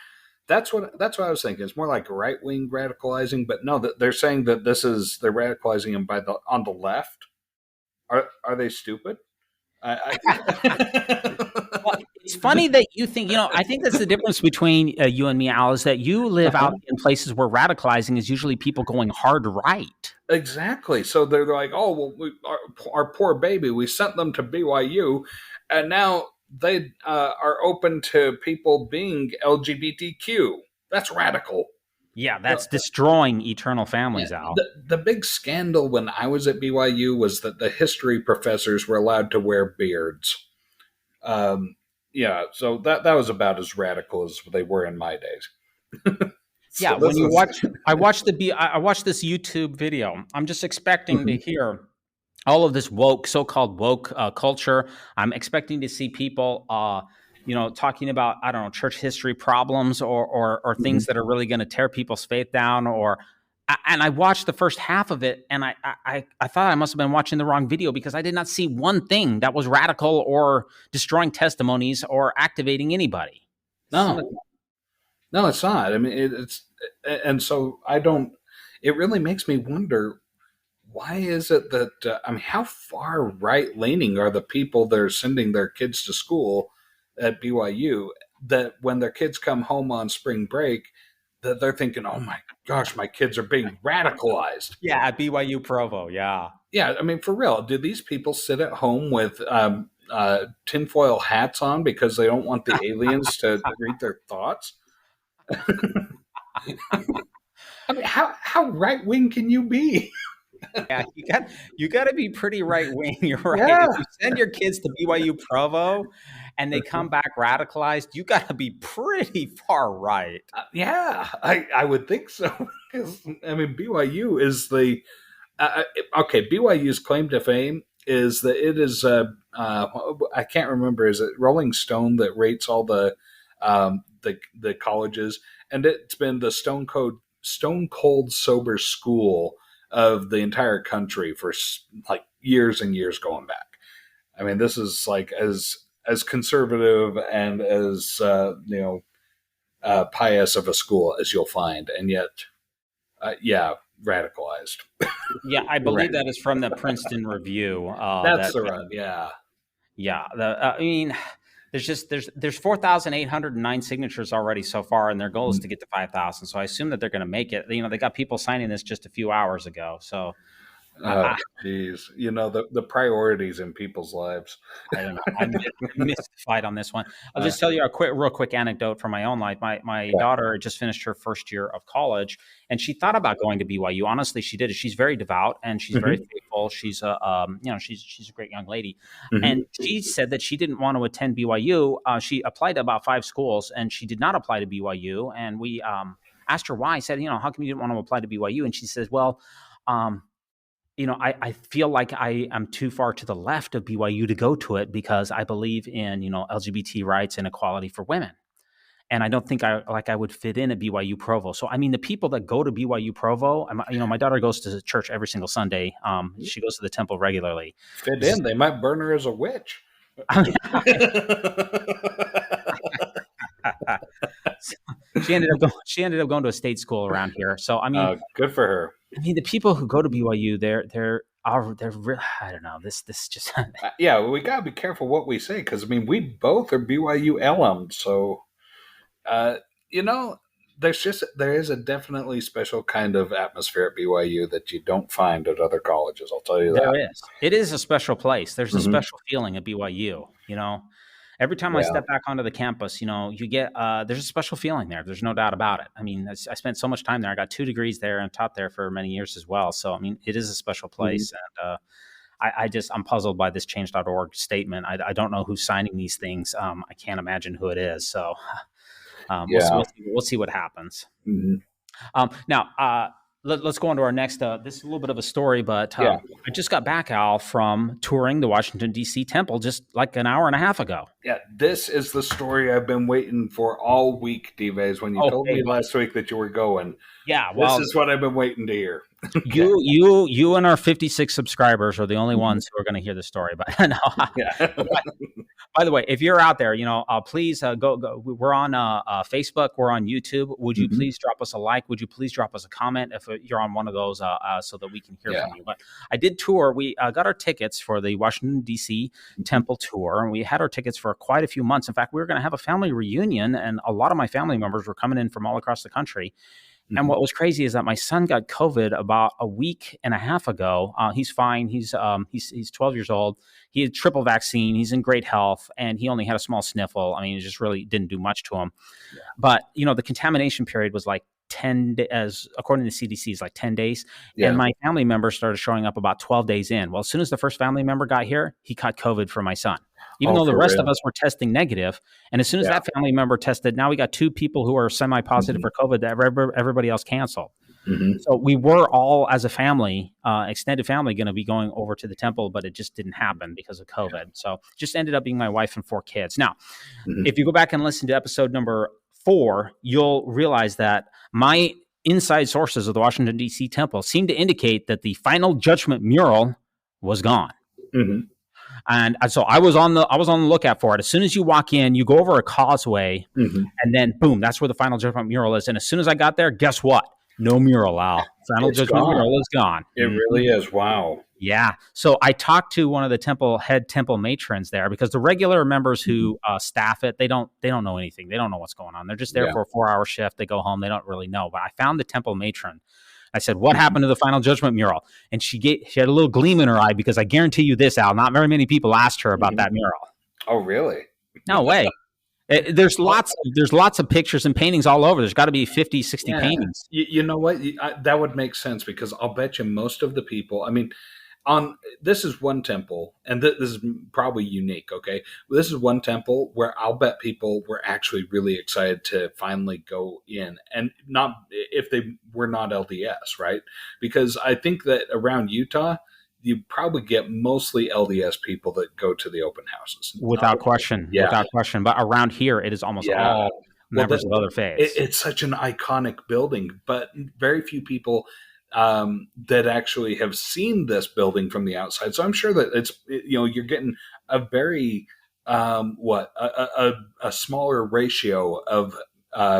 That's what I was thinking. It's more like right-wing radicalizing, but no, they're saying that they're radicalizing them on the left. Are they stupid? Well, it's funny that you think, I think that's the difference between you and me, Al, is that you live out in places where radicalizing is usually people going hard right. Exactly. So they're like, oh, well, our poor baby, we sent them to BYU, and now they are open to people being LGBTQ. That's radical. Yeah, that's destroying eternal families, Al. The big scandal when I was at BYU was that the history professors were allowed to wear beards. So that was about as radical as they were in my days. I watched this YouTube video. I'm just expecting to hear all of this so-called woke culture. I'm expecting to see people, talking about, I don't know, church history problems or things that are really going to tear people's faith down. And I watched the first half of it, and I thought I must have been watching the wrong video because I did not see one thing that was radical or destroying testimonies or activating anybody. No, it's not. I mean, and so it really makes me wonder, why is it that, how far right-leaning are the people that are sending their kids to school at BYU that when their kids come home on spring break, that they're thinking, oh my gosh, my kids are being radicalized. Yeah, at BYU Provo, yeah. Yeah, for real, do these people sit at home with tinfoil hats on because they don't want the aliens to read their thoughts? How right-wing can you be? Yeah, you got to be pretty right wing. You're right. Yeah. If you send your kids to BYU Provo and they come back radicalized, you got to be pretty far right. Yeah, I would think so. Because, I mean, BYU is the okay. BYU's claim to fame is that it is. I can't remember. Is it Rolling Stone that rates all the colleges, and it's been the stone cold sober school of the entire country for like years and years going back. I mean, this is like as conservative and as pious of a school as you'll find, and yet, radicalized. Yeah, I believe that is from the Princeton Review. That's the run. Yeah. I mean, there's 4,809 signatures already so far, and their goal is to get to 5,000. So I assume that they're going to make it. You know, they got people signing this just a few hours ago. So. Oh, geez. You know, the priorities in people's lives. I don't know. I'm mystified on this one. I'll just tell you a real quick anecdote from my own life. My daughter just finished her first year of college, and she thought about going to BYU. Honestly, she did. She's very devout and she's very faithful. She's she's a great young lady. And she said that she didn't want to attend BYU. She applied to about 5 schools, and she did not apply to BYU. And we asked her why. I said, how come you didn't want to apply to BYU? And she says, well, I feel like I am too far to the left of BYU to go to it because I believe in, LGBT rights and equality for women. And I don't think I would fit in at BYU Provo. So, I mean, the people that go to BYU Provo, my daughter goes to church every single Sunday. She goes to the temple regularly. Fit in. They might burn her as a witch. She ended up going to a state school around here. So I mean, good for her. I mean, the people who go to BYU, they're I don't know. This just we gotta be careful what we say because I mean we both are BYU alums, so there is a definitely special kind of atmosphere at BYU that you don't find at other colleges. I'll tell you that. There is. It is a special place. There's a special feeling at BYU. Every time I step back onto the campus, you get there's a special feeling there. There's no doubt about it. I mean, I spent so much time there. I got 2 degrees there and taught there for many years as well. So, I mean, it is a special place. And I'm puzzled by this change.org statement. I don't know who's signing these things. I can't imagine who it is. So we'll see what happens. Now, let's go on to our next. This is a little bit of a story, but I just got back, Al, from touring the Washington, D.C. temple just like an hour and a half ago. Yeah, this is the story I've been waiting for all week, D-Vase, when you told me last week that you were going. Yeah, well, this is what I've been waiting to hear. You and our 56 subscribers are the only ones who are going to hear the story. But no. By the way, if you're out there, please go. We're on Facebook. We're on YouTube. Would you please drop us a like? Would you please drop us a comment if you're on one of those so that we can hear from you? But I did tour. We got our tickets for the Washington, D.C. temple tour, and we had our tickets for quite a few months. In fact, we were going to have a family reunion, and a lot of my family members were coming in from all across the country. And what was crazy is that my son got COVID about a week and a half ago. He's fine. He's 12 years old. He had triple vaccine. He's in great health, and he only had a small sniffle. I mean, it just really didn't do much to him. Yeah. But the contamination period was like 10 days, according to CDC, is like 10 days. Yeah. And my family members started showing up about 12 days in. Well, as soon as the first family member got here, he caught COVID for my son. Even though the rest of us were testing negative. And as soon as that family member tested, now we got 2 people who are semi-positive for COVID that everybody else canceled. So we were all, as a family, extended family, going to be going over to the temple, but it just didn't happen because of COVID. So just ended up being my wife and 4 kids. Now, if you go back and listen to episode number 4, you'll realize that my inside sources of the Washington, D.C. temple seem to indicate that the final judgment mural was gone. And so I was on the lookout for it. As soon as you walk in, you go over a causeway, and then boom, that's where the final judgment mural is. And as soon as I got there, guess what? No mural, Al. Final judgment mural is gone. It really is. Wow. Yeah. So I talked to one of the head temple matrons there, because the regular members who staff it, they don't know anything. They don't know what's going on. They're just there for a 4-hour shift. They go home. They don't really know. But I found the temple matron. I said, what happened to the final judgment mural? And she had a little gleam in her eye, because I guarantee you this, Al, not very many people asked her about that mural. Oh, really? No way. There's lots of pictures and paintings all over. There's got to be 50, 60 paintings. You know what? That would make sense, because I'll bet you most of the people, I mean, this is one temple, and this is probably unique. Okay, this is one temple where I'll bet people were actually really excited to finally go in, and not if they were not LDS, right? Because I think that around Utah, you probably get mostly LDS people that go to the open houses. Without question. Yeah. Without question. But around here, it is almost all members of other faiths. It's such an iconic building, but very few people that actually have seen this building from the outside. So I'm sure that you're getting a very a smaller ratio of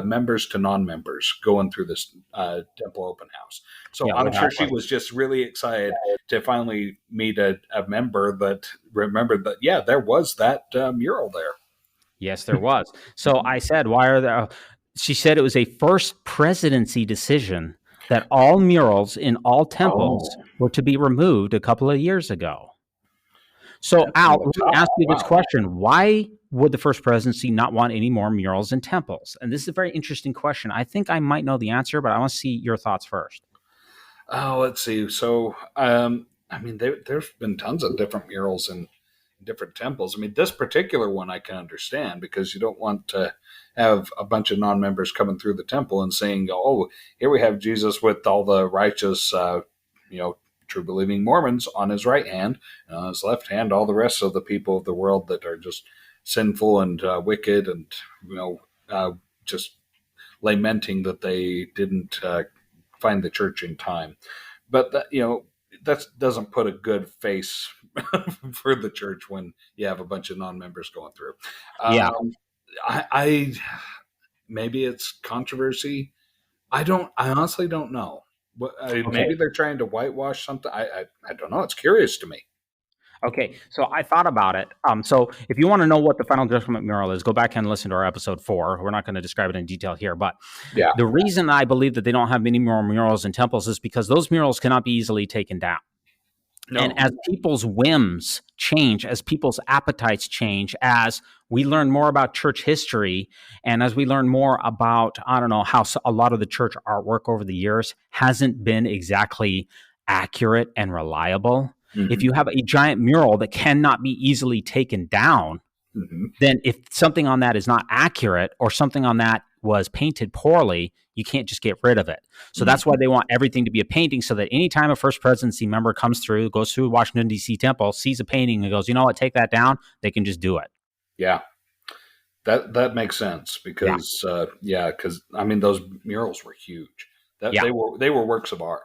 members to non-members going through this temple open house. So I'm sure she was just really excited to finally meet a member that remembered that, yeah, there was that mural there. Yes, there was. So I said, why are there? She said it was a first presidency decision that all murals in all temples were to be removed a couple of years ago. So Al, let me ask you this question. Why would the first presidency not want any more murals in temples? And this is a very interesting question. I think I might know the answer, but I want to see your thoughts first. Oh, let's see. So, there's been tons of different murals in different temples. I mean, this particular one I can understand because you don't want to have a bunch of non-members coming through the temple and saying, "Oh, here we have Jesus with all the righteous, true believing Mormons on his right hand, and on his left hand, all the rest of the people of the world that are just sinful and wicked, and just lamenting that they didn't find the church in time." But that doesn't put a good face for the church when you have a bunch of non-members going through. I maybe it's controversy. I honestly don't know. Maybe they're trying to whitewash something. I don't know. It's curious to me. Okay, so I thought about it. So if you want to know what the Final Judgment mural is, go back and listen to our episode 4. We're not going to describe it in detail here, but the reason I believe that they don't have many more murals in temples is because those murals cannot be easily taken down. No. And as people's whims change, as people's appetites change, as we learn more about church history, and as we learn more about, how a lot of the church artwork over the years hasn't been exactly accurate and reliable. Mm-hmm. If you have a giant mural that cannot be easily taken down, then if something on that is not accurate or something on that was painted poorly, you can't just get rid of it. So that's why they want everything to be a painting, so that anytime a First Presidency member comes through, goes through Washington, D.C. temple, sees a painting and goes, you know what, take that down, they can just do it. Yeah. That makes sense because, those murals were huge. They were works of art.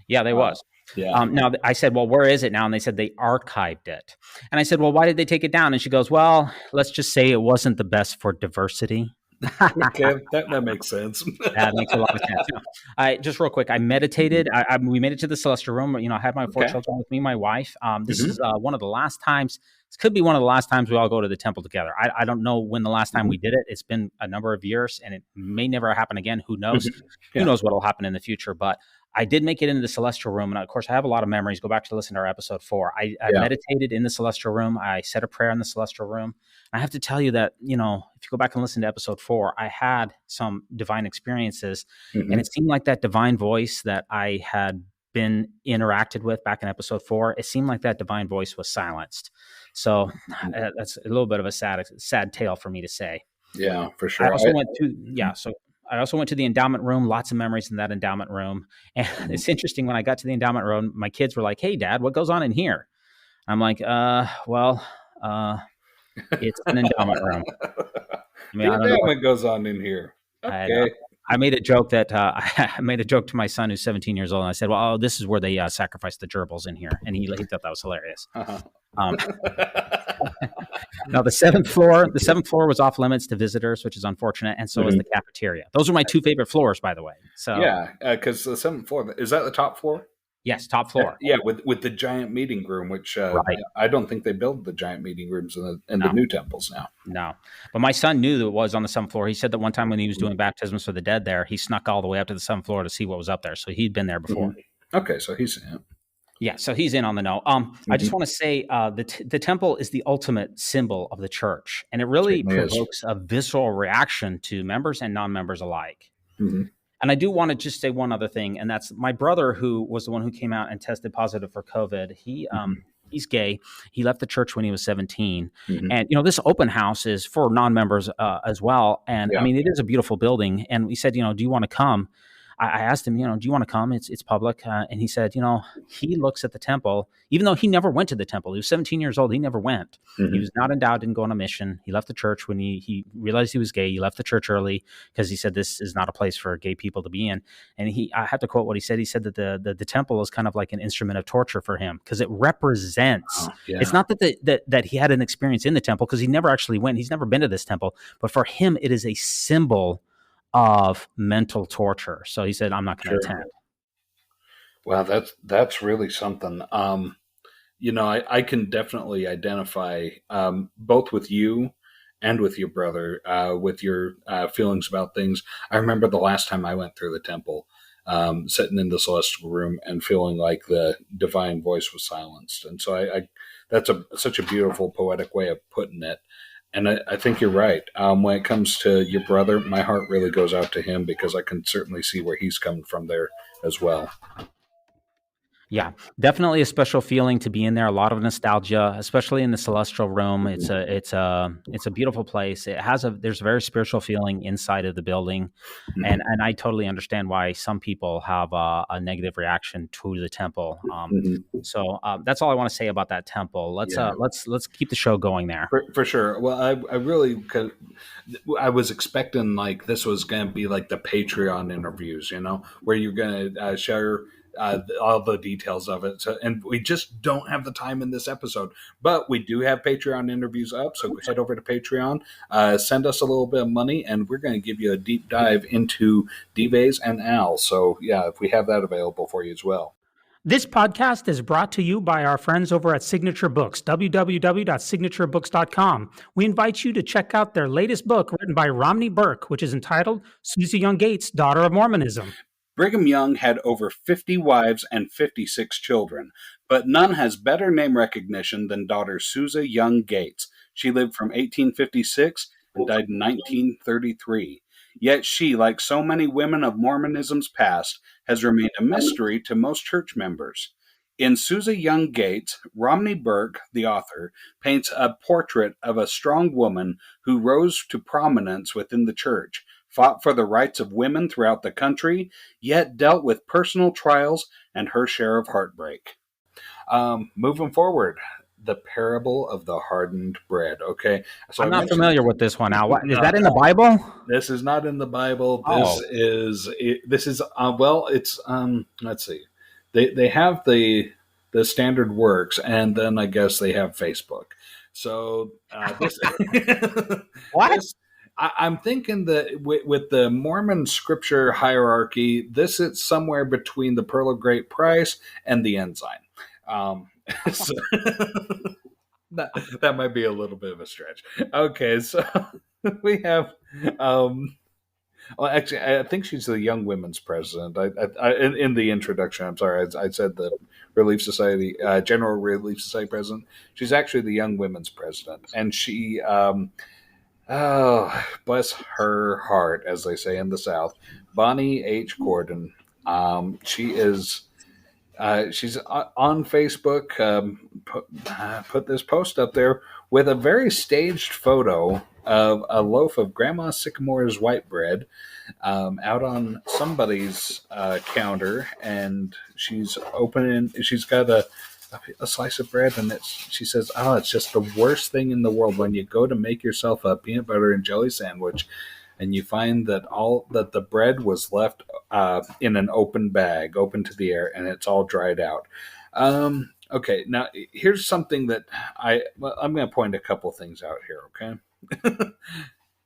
Yeah, they was. Yeah. Now I said, well, where is it now? And they said they archived it. And I said, well, why did they take it down? And she goes, well, let's just say it wasn't the best for diversity. Okay, that makes sense. That makes a lot of sense. Just real quick, I meditated. We made it to the Celestial Room. I had my 4 children with me, my wife. This is one of the last times. This could be one of the last times we all go to the temple together. I don't know when the last time we did it. It's been a number of years, and it may never happen again. Who knows? Who knows what will happen in the future? But I did make it into the Celestial Room, and of course, I have a lot of memories. Go back to listen to our episode 4. I meditated in the Celestial Room. I said a prayer in the Celestial Room. And I have to tell you that, if you go back and listen to episode 4, I had some divine experiences, and it seemed like that divine voice that I had been interacted with back in episode 4, it seemed like that divine voice was silenced. So that's a little bit of a sad tale for me to say. Yeah, for sure. I also went to the endowment room, lots of memories in that endowment room. And it's interesting, when I got to the endowment room, my kids were like, "Hey, Dad, what goes on in here?" I'm like, it's an endowment room. What goes on in here? Okay. I made a joke that I made a joke to my son who's 17 years old, and I said, "Well, this is where they sacrifice the gerbils in here," and he thought that was hilarious. Now the seventh floor was off limits to visitors, which is unfortunate, and so was the cafeteria. Those are my 2 favorite floors, by the way. So because the 7th floor, is that the top floor? Yes, top floor. Yeah, with the giant meeting room, which I don't think they build the giant meeting rooms in the new temples now. No, but my son knew that it was on the 7th floor. He said that one time when he was doing baptisms for the dead there, he snuck all the way up to the 7th floor to see what was up there. So he'd been there before. Okay, so he's in. Yeah, so he's in on the know. I just want to say the temple is the ultimate symbol of the church, and it really provokes a visceral reaction to members and non-members alike. And I do want to just say one other thing, and that's my brother, who was the one who came out and tested positive for COVID. He's gay. He left the church when he was 17. Mhm. And, this open house is for non-members as well. And I Yeah. mean, it is a beautiful building. And we said, do you want to come? I asked him, do you want to come? It's public. And he said, he looks at the temple, even though he never went to the temple. He was 17 years old. He never went. Mhm. He was not endowed, didn't go on a mission. He left the church when he realized he was gay. He left the church early because he said this is not a place for gay people to be in. And I have to quote what he said. He said that the temple is kind of like an instrument of torture for him because it represents. Oh, yeah. It's not that he had an experience in the temple because he never actually went. He's never been to this temple, but for him, it is a symbol of mental torture. So he said, I'm not going to attend. Wow, that's really something. I can definitely identify both with you and with your brother, with your feelings about things. I remember the last time I went through the temple, sitting in the celestial room and feeling like the divine voice was silenced. And so I that's such a beautiful poetic way of putting it. And I think you're right. When it comes to your brother, my heart really goes out to him because I can certainly see where he's coming from there as well. Yeah, definitely a special feeling to be in there. A lot of nostalgia, especially in the celestial room. It's a beautiful place. There's a very spiritual feeling inside of the building, and I totally understand why some people have a negative reaction to the temple. So that's all I want to say about that temple. Let's keep the show going there. For sure. Well, I really I was expecting like this was going to be like the Patreon interviews, where you're going to share all the details of it. So, and we just don't have the time in this episode, but we do have Patreon interviews up. So head over to Patreon, send us a little bit of money, and we're going to give you a deep dive into Dives and Al. So yeah, if we have that available for you as well. This podcast is brought to you by our friends over at Signature Books, www.signaturebooks.com. We invite you to check out their latest book written by Romney Burke, which is entitled Susie Young Gates, Daughter of Mormonism. Brigham Young had over 50 wives and 56 children, but none has better name recognition than daughter Susie Young Gates. She lived from 1856 and died in 1933. Yet she, like so many women of Mormonism's past, has remained a mystery to most church members. In Susie Young Gates, Romney Burke, the author, paints a portrait of a strong woman who rose to prominence within the church, fought for the rights of women throughout the country, yet dealt with personal trials and her share of heartbreak. Moving forward, the parable of the hardened bread. Okay, so I'm not familiar with this one. Now, is that in the Bible? This is not in the Bible. This is let's see. They have the standard works, and then I guess they have Facebook. So this What? I'm thinking that with the Mormon scripture hierarchy, this is somewhere between the Pearl of Great Price and the Ensign. So that might be a little bit of a stretch. Okay, so we have. Well, actually, I think she's the Young Women's President. In the introduction, I'm sorry, I said the Relief Society, General Relief Society President. She's actually the Young Women's President, and she. Oh, bless her heart, as they say in the South. Bonnie H. Cordon. She is. She's on Facebook. Put this post up there with a very staged photo of a loaf of Grandma Sycamore's white bread out on somebody's counter, and she's opening. She's got a slice of bread, and she says, "Oh, it's just the worst thing in the world when you go to make yourself a peanut butter and jelly sandwich, and you find that the bread was left in an open bag, open to the air, and it's all dried out." Okay, now here's something that I'm going to point a couple things out here. Okay,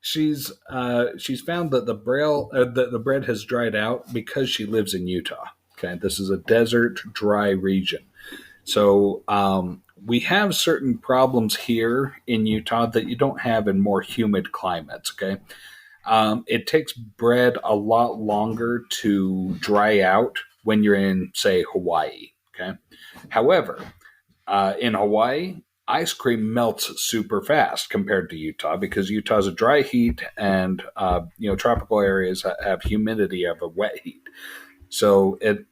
she's found that the bread has dried out because she lives in Utah. Okay, this is a desert, dry region. So we have certain problems here in Utah that you don't have in more humid climates, okay? It takes bread a lot longer to dry out when you're in, say, Hawaii, okay? However, in Hawaii, ice cream melts super fast compared to Utah because Utah's a dry heat, and tropical areas have humidity of a wet heat. So it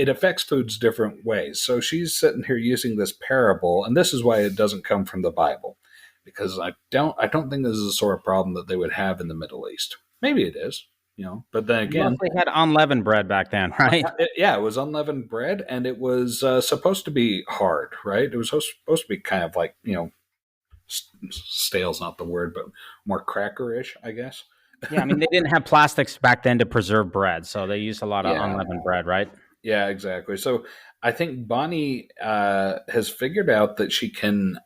affects foods different ways. So she's sitting here using this parable, and this is why it doesn't come from the Bible, because I don't think this is the sort of problem that they would have in the Middle East. Maybe it is, but then again, they had unleavened bread back then, right? it was unleavened bread, and it was supposed to be hard, right? It was supposed to be kind of like, stale's not the word, but more crackerish, I guess. Yeah, I mean, they didn't have plastics back then to preserve bread, so they used a lot of unleavened bread, right? Yeah, exactly. So I think Bonnie has figured out that she can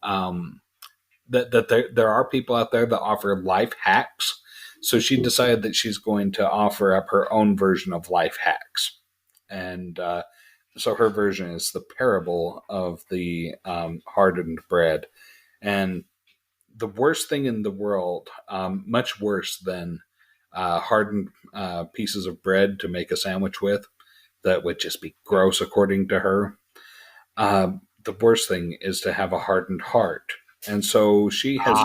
that there are people out there that offer life hacks. So she decided that she's going to offer up her own version of life hacks, and so her version is the parable of the hardened bread. And the worst thing in the world, much worse than hardened pieces of bread to make a sandwich with, that would just be gross according to her. The worst thing is to have a hardened heart. And so she has,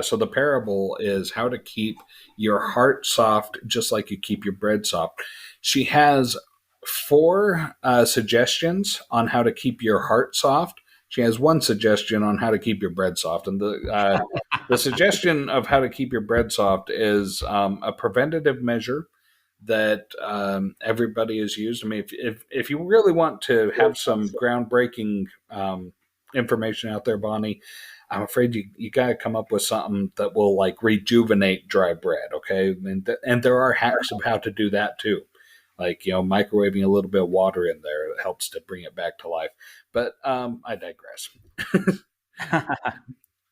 so the parable is how to keep your heart soft, just like you keep your bread soft. She has 4 suggestions on how to keep your heart soft. She has 1 suggestion on how to keep your bread soft. And the suggestion of how to keep your bread soft is a preventative measure that everybody has used. I mean, if you really want to have some groundbreaking information out there, Bonnie, I'm afraid you got to come up with something that will like rejuvenate dry bread. Okay. And there are hacks of how to do that too. Like, microwaving a little bit of water in there helps to bring it back to life. But I digress.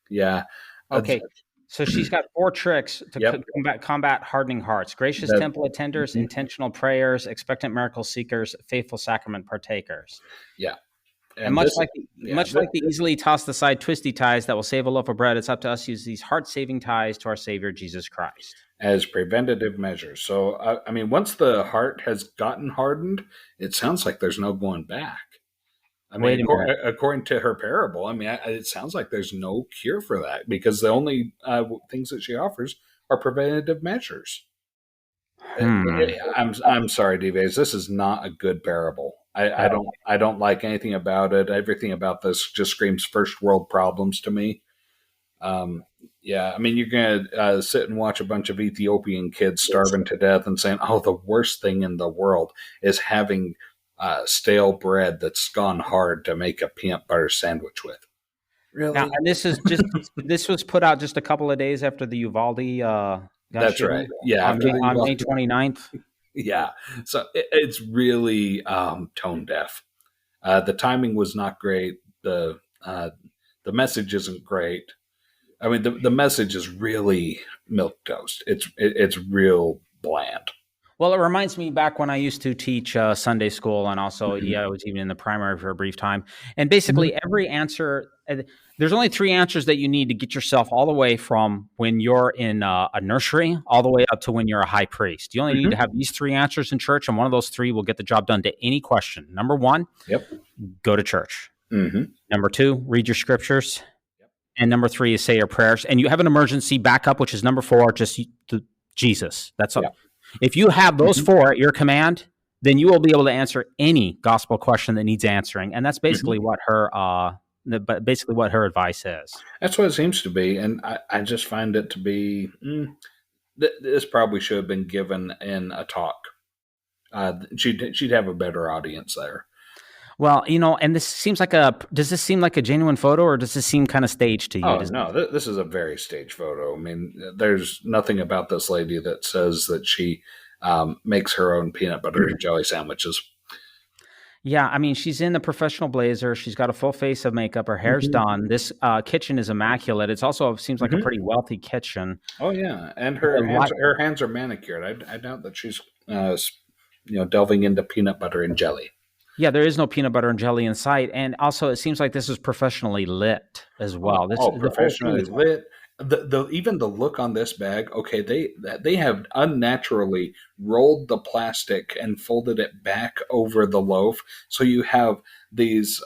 Yeah. Okay. So she's got 4 tricks to combat hardening hearts: gracious temple attenders, intentional prayers, expectant miracle seekers, faithful sacrament partakers. Yeah. And much like the easily tossed aside twisty ties that will save a loaf of bread, it's up to us to use these heart-saving ties to our Savior, Jesus Christ, as preventative measures. So, I mean, once the heart has gotten hardened, it sounds like there's no going back. I mean, according to her parable, I mean, it sounds like there's no cure for that, because the only things that she offers are preventative measures. I'm sorry, D-Vase, this is not a good parable. I don't like anything about it. Everything about this just screams first world problems to me. I mean, you're gonna sit and watch a bunch of Ethiopian kids starving to death and saying, "Oh, the worst thing in the world is having stale bread that's gone hard to make a peanut butter sandwich with." Really? Now, and this was put out just a couple of days after the Uvalde. That's right. Yeah, on May 29th. Yeah, so it's really tone deaf. The timing was not great. The message isn't great. I mean, the message is really milquetoast. It's real bland. Well, it reminds me back when I used to teach Sunday school, and also, I was even in the primary for a brief time. And basically, every answer, there's only 3 answers that you need to get yourself all the way from when you're in a nursery all the way up to when you're a high priest. You only need to have these 3 answers in church, and one of those 3 will get the job done to any question. Number 1, go to church. Number 2, read your scriptures. And number 3 is say your prayers. And you have an emergency backup, which is number 4, just Jesus. That's all. If you have those 4 at your command, then you will be able to answer any gospel question that needs answering. And that's basically what her advice is. That's what it seems to be. And I just find it to be, this probably should have been given in a talk. She'd have a better audience there. Well, and does this seem like a genuine photo, or does this seem kind of staged to you? No, this is a very staged photo. I mean, there's nothing about this lady that says that she makes her own peanut butter and jelly sandwiches. Yeah, I mean, she's in the professional blazer. She's got a full face of makeup. Her hair's done. This kitchen is immelate. It's also seems like a pretty wealthy kitchen. Oh, yeah. And her hands are manicured. I doubt that she's delving into peanut butter and jelly. Yeah, there is no peanut butter and jelly in sight. And also, it seems like this is professionally lit as well. Professionally lit. Even the look on this bag, okay, they have unnaturally rolled the plastic and folded it back over the loaf. So you have these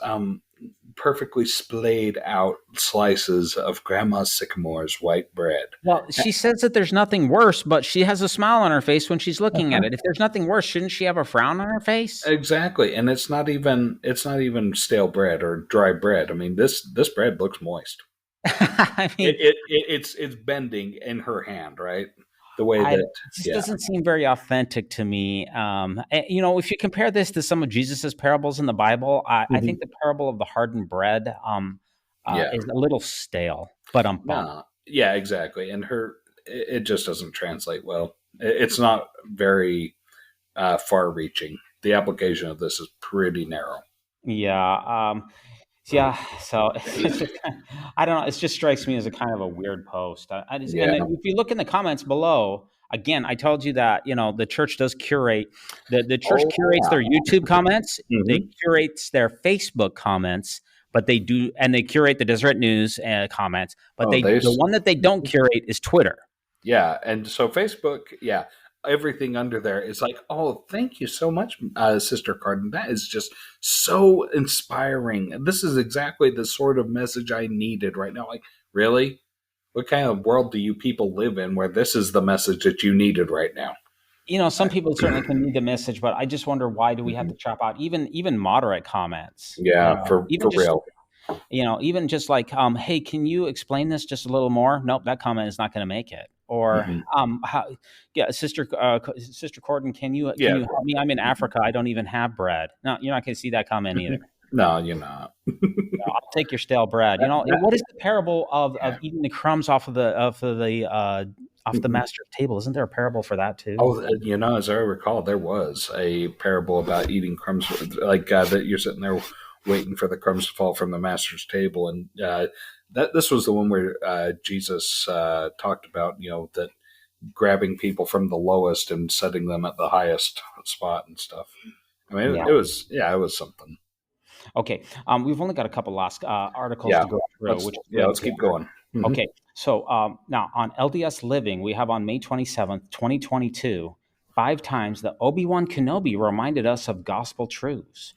perfectly splayed out slices of Grandma Sycamore's white bread. Well, she says that there's nothing worse, but she has a smile on her face when she's looking at it. If there's nothing worse, shouldn't she have a frown on her face? Exactly, and it's not even stale bread or dry bread. I mean, this bread looks moist. I mean, It's bending in her hand, right? The way that it just doesn't seem very authentic to me. If you compare this to some of Jesus's parables in the Bible, I think the parable of the hardened bread is a little stale. But yeah, exactly, and it just doesn't translate well. It's not very far-reaching. The application of this is pretty narrow. yeah. Yeah, so it's just I don't know. It just strikes me as a kind of a weird post. And if you look in the comments below, again, I told you that the church does curate. The church curates their YouTube comments. They curates their Facebook comments, but they curate the Deseret News comments. But the one that they don't curate is Twitter. Yeah, and so Facebook, everything under there is like, oh, thank you so much, Sister Cordon. That is just so inspiring. This is exactly the sort of message I needed right now. Like, really? What kind of world do you people live in where this is the message that you needed right now? Some people certainly can need the message, but I just wonder, why do we have to chop out even moderate comments? Yeah, for real. Even just like, hey, can you explain this just a little more? Nope, that comment is not going to make it. Or, Sister Cordon, can you help me? I'm in Africa. I don't even have bread. No, you're not going to see that comment either. No, you're not. I'll take your stale bread. What is the parable of eating the crumbs off the master's table? Isn't there a parable for that too? Oh, as I recall, there was a parable about eating crumbs, like that you're sitting there waiting for the crumbs to fall from the master's table, and this was the one where Jesus talked about that grabbing people from the lowest and setting them at the highest spot and stuff. I mean, it was something. Okay, we've only got a couple last articles to go through. Let's keep going. Mm-hmm. Okay, so now on LDS Living, we have on May 27th, 2022, 5 times that Obi Wan Kenobi reminded us of gospel truths.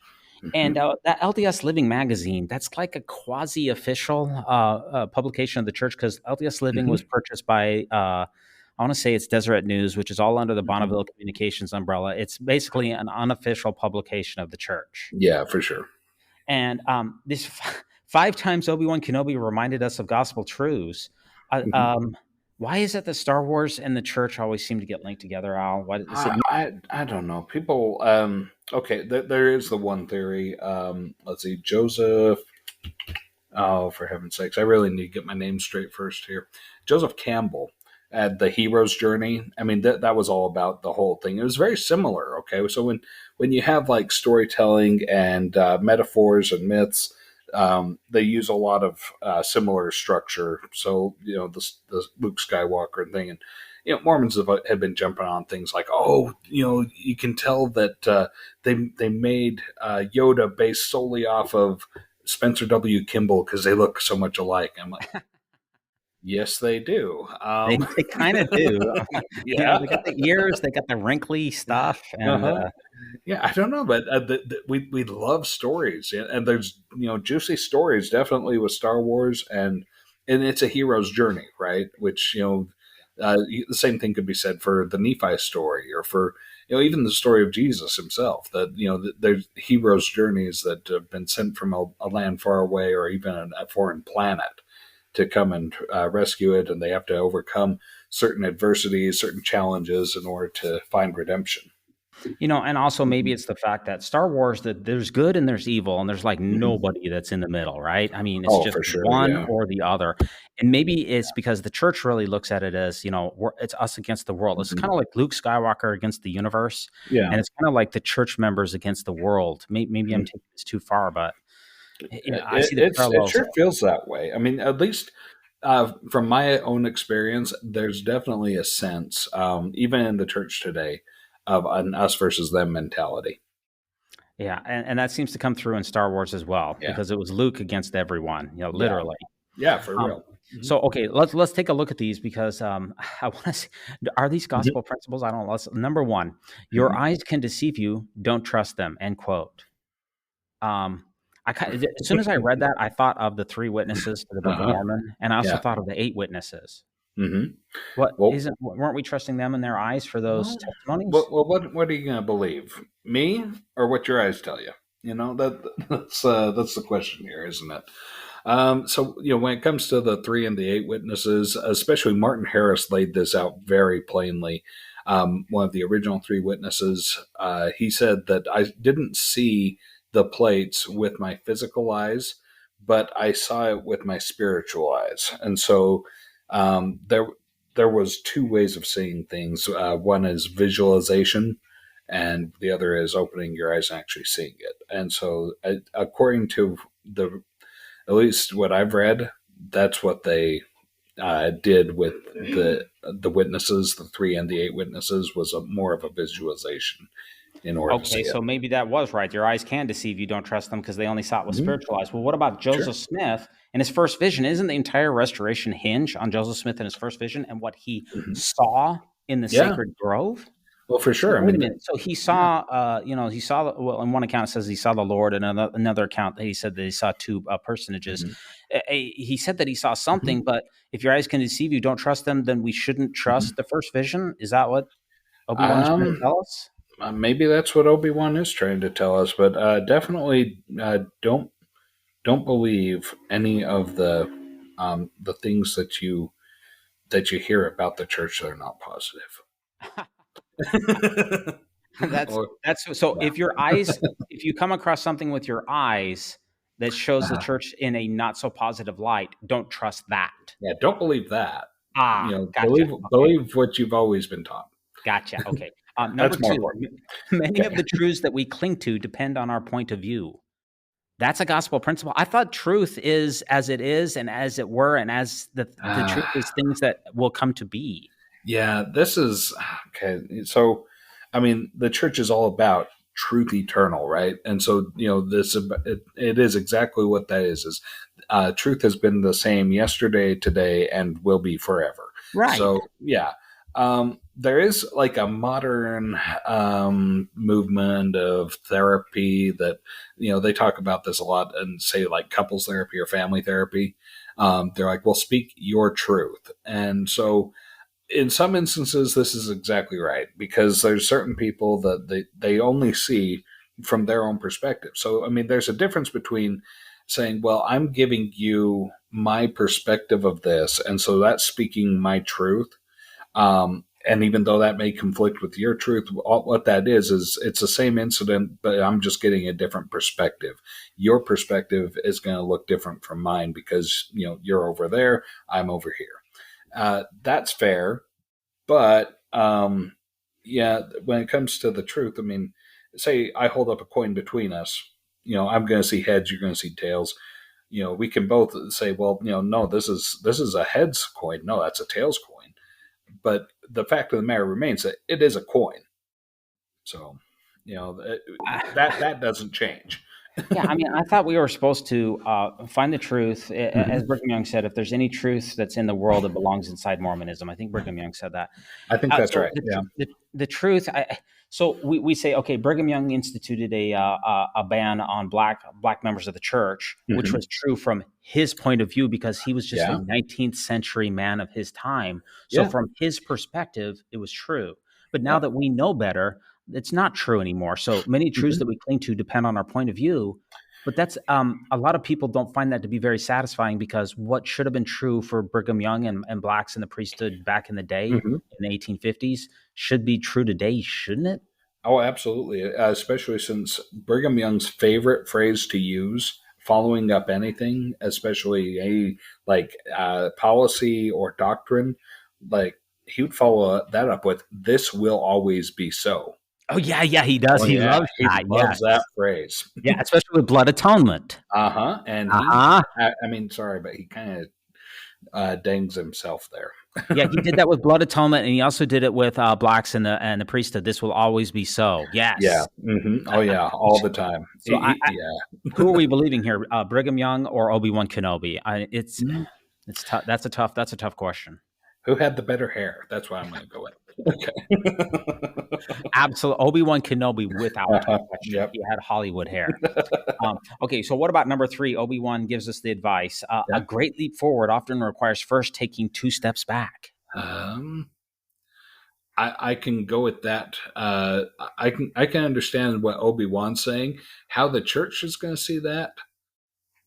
And that LDS Living magazine, that's like a quasi-official publication of the church, because LDS Living was purchased by, I want to say it's Deseret News, which is all under the Bonneville Communications umbrella. It's basically an unofficial publication of the church. Yeah, for sure. And this 5 times Obi Wan Kenobi reminded us of gospel truths. Why is it that Star Wars and the church always seem to get linked together, Al? What is it? I don't know. People, okay, there is the one theory. Let's see, Joseph. Oh, for heaven's sakes, I really need to get my name straight first here. Joseph Campbell at the hero's journey. I mean, that was all about the whole thing. It was very similar. Okay, so when you have like storytelling and metaphors and myths, they use a lot of similar structure. So the Luke Skywalker thing, and Mormons have been jumping on things like, oh, you can tell that they made Yoda based solely off of Spencer W. Kimball because they look so much alike. I'm like, yes, they do. They kind of do. Yeah, they got the ears, they got the wrinkly stuff, and yeah, I don't know, but we love stories, and there's juicy stories definitely with Star Wars, and it's a hero's journey, right? Which the same thing could be said for the Nephi story, or for even the story of Jesus himself. That there's heroes' journeys that have been sent from a land far away, or even a foreign planet, to come and rescue it, and they have to overcome certain adversities, certain challenges in order to find redemption. And also maybe it's the fact that Star Wars, that there's good and there's evil, and there's like nobody that's in the middle, right? I mean, it's just one or the other. And maybe it's because the church really looks at it as, it's us against the world. It's kind of like Luke Skywalker against the universe. Yeah. And it's kind of like the church members against the world. Maybe I'm taking this too far, but I see the parallels. It sure feels that way. I mean, at least from my own experience, there's definitely a sense, even in the church today, of an us versus them mentality. Yeah, and that seems to come through in Star Wars as well, because it was Luke against everyone, literally. Yeah, for real. So, okay, let's take a look at these, because I want to see, are these gospel principles? I don't know. Number 1, your eyes can deceive you. Don't trust them, end quote. As soon as I read that, I thought of the 3 witnesses to the Book of Uh-huh. Mormon, and I also Yeah. thought of the 8 witnesses. Mm-hmm. Weren't we trusting them in their eyes for those testimonies? What are you going to believe? Me or what your eyes tell you? That's the question here, isn't it? So when it comes to the 3 and the 8 witnesses, especially Martin Harris laid this out very plainly. One of the original 3 witnesses, he said that I didn't see the plates with my physical eyes, but I saw it with my spiritual eyes, and so there was 2 ways of seeing things. One is visualization, and the other is opening your eyes and actually seeing it. And so, according to at least what I've read, that's what they did with the witnesses, the 3 and the 8 witnesses, was more of a visualization in order to see Okay, so it. maybe that was right. Your eyes can deceive you. Don't trust them because they only saw it with spiritual eyes. Well, what about Joseph Smith and his first vision? Isn't the entire restoration hinge on Joseph Smith and his first vision and what he saw in the sacred grove? Well, for sure. So wait a minute. So he saw, well, on one account it says he saw the Lord, and another account he said that he saw 2 personages. He said that he saw something, but if your eyes can deceive you, don't trust them, then we shouldn't trust the first vision. Is that what Obi-Wan is trying to tell us? Maybe that's what Obi-Wan is trying to tell us, but definitely don't believe any of the things that you hear about the church that are not positive. That's so. If your eyes, if you come across something with your eyes that shows the church in a not so positive light, don't trust that. Yeah, don't believe that. Gotcha. Believe what you've always been taught. Gotcha. Okay. That's Number more 2, important. many of the truths that we cling to depend on our point of view. That's a gospel principle. I thought truth is as it is and as it were, and as the truth is things that will come to be. Yeah, this is okay. So, I mean, the church is all about truth eternal, right? And so, it is exactly what that is truth has been the same yesterday, today, and will be forever. Right. So, yeah. There is like a modern movement of therapy that, they talk about this a lot and say like couples therapy or family therapy. They're like, well, speak your truth. And so in some instances, this is exactly right, because there's certain people that they only see from their own perspective. So, I mean, there's a difference between saying, well, I'm giving you my perspective of this, and so that's speaking my truth. And even though that may conflict with your truth, what that is it's the same incident, but I'm just getting a different perspective. Your perspective is going to look different from mine because, you're over there, I'm over here. That's fair. But, when it comes to the truth, I mean, say I hold up a coin between us, I'm going to see heads, you're going to see tails. We can both say, well, no, this is a heads coin. No, that's a tails coin. But the fact of the matter remains that it is a coin. So, that doesn't change. Yeah, I mean, I thought we were supposed to find the truth. As Brigham Young said, if there's any truth that's in the world, it belongs inside Mormonism. I think Brigham Young said that. I think that's right. The truth. So we say, okay, Brigham Young instituted a ban on black members of the church, which was true from his point of view because he was just a 19th century man of his time. So from his perspective, it was true. But now that we know better, it's not true anymore. So many truths that we cling to depend on our point of view. But that's a lot of people don't find that to be very satisfying because what should have been true for Brigham Young and blacks in the priesthood back in the day, in the 1850s, should be true today, shouldn't it? Oh, absolutely. Especially since Brigham Young's favorite phrase to use following up anything, especially a policy or doctrine, like he would follow that up with, "This will always be so." Oh, yeah, he does. He loves that. He loves that phrase. Yeah, especially with blood atonement. And I mean, sorry, but he kind of dangs himself there. Yeah, he did that with blood atonement, and he also did it with blacks and the priesthood. This will always be so. Yes. Yeah. Oh, yeah, all the time. So who are we believing here? Brigham Young or Obi Wan Kenobi? It's tough. That's a tough question. Who had the better hair? That's what I'm going to go with. Absolutely. Obi Wan Kenobi without question. Yep. He had Hollywood hair. Okay, so what about number 3? Obi Wan gives us the advice: a great leap forward often requires first taking 2 steps back. I can go with that. I can understand what Obi-Wan's saying. How the church is going to see that?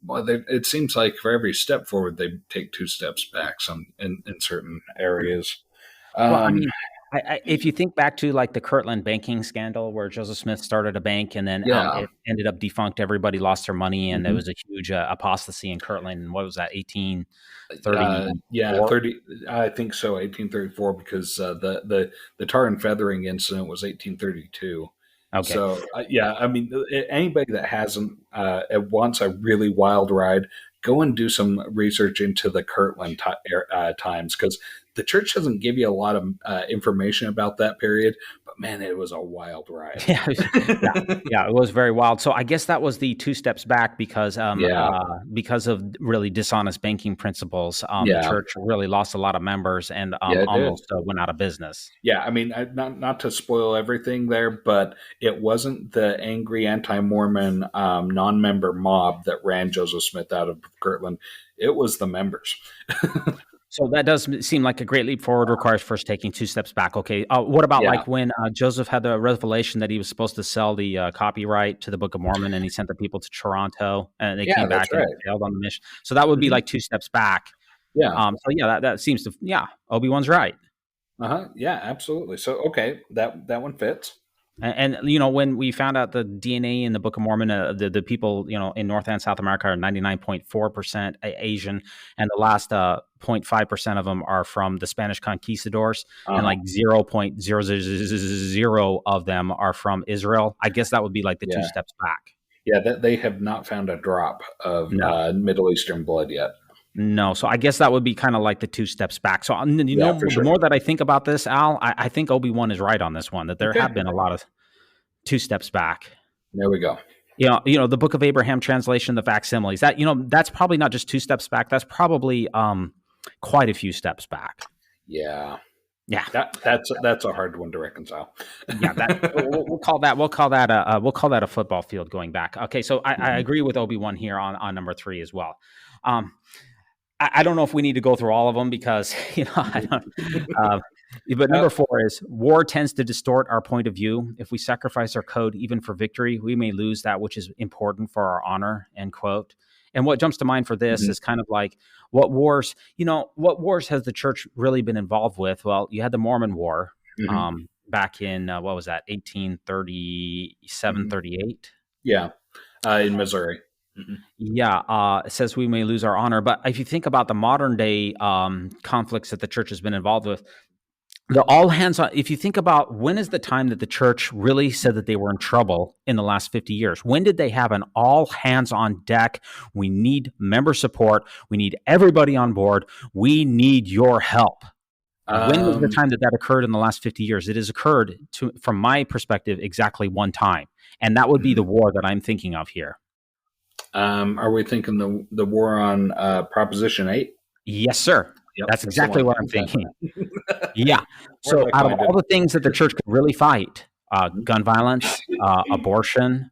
Well, it seems like for every step forward, they take 2 steps back. In certain areas. Well, I mean, if you think back to like the Kirtland banking scandal, where Joseph Smith started a bank and then it ended up defunct, everybody lost their money, and there was a huge apostasy in Kirtland. And what was that? 1830? 30. I think so. 1834, because the tar and feathering incident was 1832. Okay. So I mean, anybody that hasn't wants a really wild ride, go and do some research into the Kirtland times, because the church doesn't give you a lot of information about that period. But man, it was a wild ride. Yeah, it was very wild. So I guess that was the 2 steps back because of really dishonest banking principles. The church really lost a lot of members and almost went out of business. Yeah, I mean, not to spoil everything there, but it wasn't the angry anti-Mormon non-member mob that ran Joseph Smith out of Kirtland. It was the members. So that does seem like a great leap forward requires first taking 2 steps back. Okay. What about like when Joseph had the revelation that he was supposed to sell the copyright to the Book of Mormon, and he sent the people to Toronto, and they came back and failed on the mission. So that would be like 2 steps back. Yeah. That seems to, Obi-Wan's right. Yeah, absolutely. So, okay, that one fits. And when we found out the DNA in the Book of Mormon, the people, in North and South America are 99.4% Asian, and the last 0.5% of them are from the Spanish conquistadors, and like 0.000 of them are from Israel. I guess that would be like the 2 steps back. Yeah, they have not found a drop of Middle Eastern blood yet. No, so I guess that would be kind of like the 2 steps back. So the more that I think about this, Al, I think Obi-Wan is right on this one, that there have been a lot of 2 steps back. There we go. The Book of Abraham translation, the facsimiles, that that's probably not just 2 steps back. That's probably quite a few steps back. Yeah. Yeah, that's a hard one to reconcile. Yeah, we'll call that a football field going back. Okay, so I agree with Obi-Wan here on number 3 as well. I don't know if we need to go through all of them because I don't. But number 4 is war tends to distort our point of view. If we sacrifice our code even for victory, we may lose that which is important for our honor. End quote. And what jumps to mind for this is kind of like what wars has the church really been involved with? Well, you had the Mormon War back in, what was that, 1837, 38? Yeah, in Missouri. Yeah, it says we may lose our honor. But if you think about the modern day conflicts that the church has been involved with, the all hands on, if you think about when is the time that the church really said that they were in trouble in the last 50 years? When did they have an all hands on deck? We need member support. We need everybody on board. We need your help. When was the time that occurred in the last 50 years? It has occurred, from my perspective, exactly one time. And that would be the war that I'm thinking of here. Are we thinking the war on Proposition 8? Yes, sir. Yep, that's exactly what I'm thinking. Yeah. So out of all the things that the church could really fight, gun violence, abortion,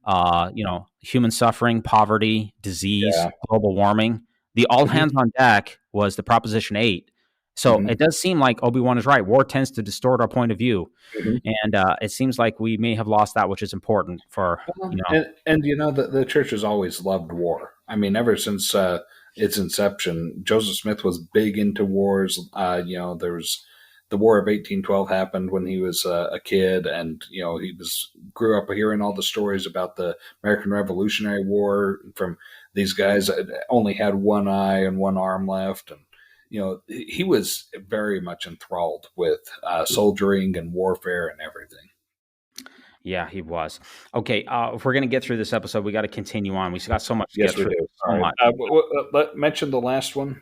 human suffering, poverty, disease, global warming, the all hands on deck was the Proposition 8. So it does seem like Obi-Wan is right. War tends to distort our point of view. And it seems like we may have lost that which is important for, the church has always loved war. I mean, ever since its inception, Joseph Smith was big into wars. There was the War of 1812 happened when he was a kid, and he grew up hearing all the stories about the American Revolutionary War from these guys that only had one eye and one arm left, and he was very much enthralled with soldiering and warfare and everything. Yeah, he was. Okay, if we're going to get through this episode, we got to continue on. We've got so much to get through. So much. Mention the last one,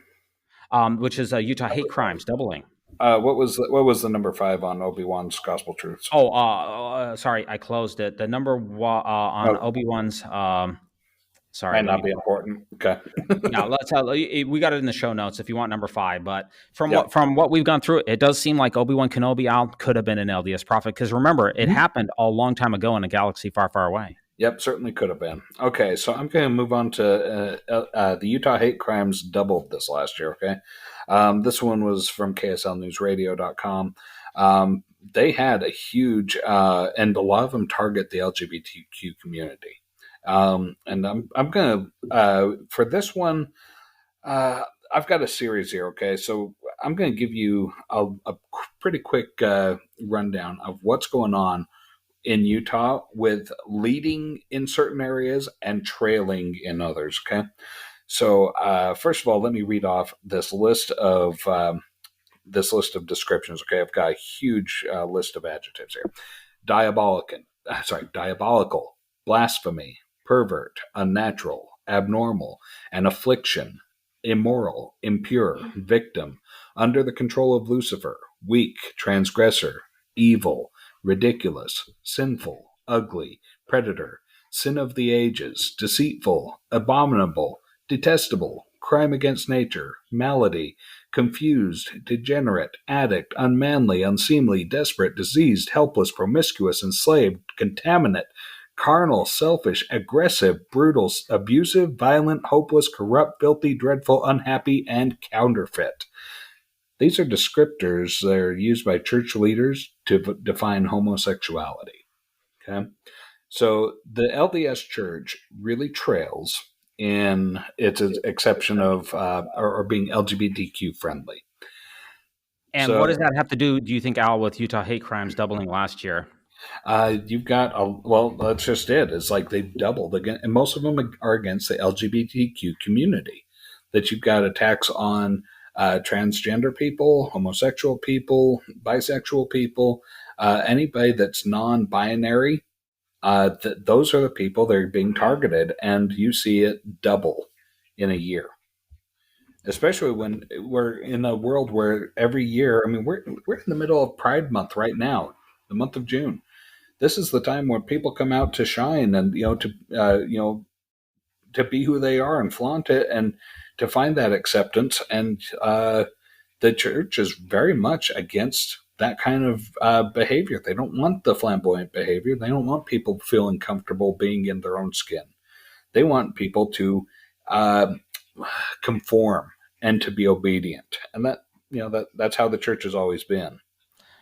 which is Utah hate crimes doubling. What was the number 5 on Obi-Wan's Gospel Truths? Oh, sorry, I closed it. The number on Obi-Wan's Sorry, Might let not me. be important. Okay. Yeah, we got it in the show notes if you want number 5. But Yep. from what we've gone through, it does seem like Obi Wan Kenobi Al could have been an LDS prophet because remember, it happened a long time ago in a galaxy far, far away. Yep, certainly could have been. Okay, so I'm going to move on to the Utah hate crimes doubled this last year. Okay, this one was from KSLNewsRadio.com. They had a huge, and a lot of them target the LGBTQ community. And I'm going to for this one, I've got a series here. Okay, so I'm going to give you a pretty quick rundown of what's going on in Utah with leading in certain areas and trailing in others. Okay. So first of all, let me read off this list of descriptions. Okay. I've got a huge list of adjectives here. Diabolical, blasphemy, pervert, unnatural, abnormal, an affliction, immoral, impure, victim, under the control of Lucifer, weak, transgressor, evil, ridiculous, sinful, ugly, predator, sin of the ages, deceitful, abominable, detestable, crime against nature, malady, confused, degenerate, addict, unmanly, unseemly, desperate, diseased, helpless, promiscuous, enslaved, contaminate, carnal, selfish, aggressive, brutal, abusive, violent, hopeless, corrupt, filthy, dreadful, unhappy, and counterfeit. These are descriptors that are used by church leaders to define homosexuality. Okay, so the LDS Church really trails in its exception of or being LGBTQ friendly. And So what does that have to do you think, Al, with Utah hate crimes doubling last year? you've got that's just it. It's like they've doubled again, and most of them are against the LGBTQ community. That you've got attacks on transgender people, homosexual people, bisexual people, anybody that's non-binary. Those are the people that are being targeted, and you see it double in a year. Especially when we're in a world where every year, I mean, we're in the middle of Pride Month right now, the month of June. This is the time when people come out to shine and to be who they are and flaunt it and to find that acceptance. And the church is very much against that kind of behavior. They don't want the flamboyant behavior. They don't want people feeling comfortable being in their own skin. They want people to conform and to be obedient. And that's how the church has always been.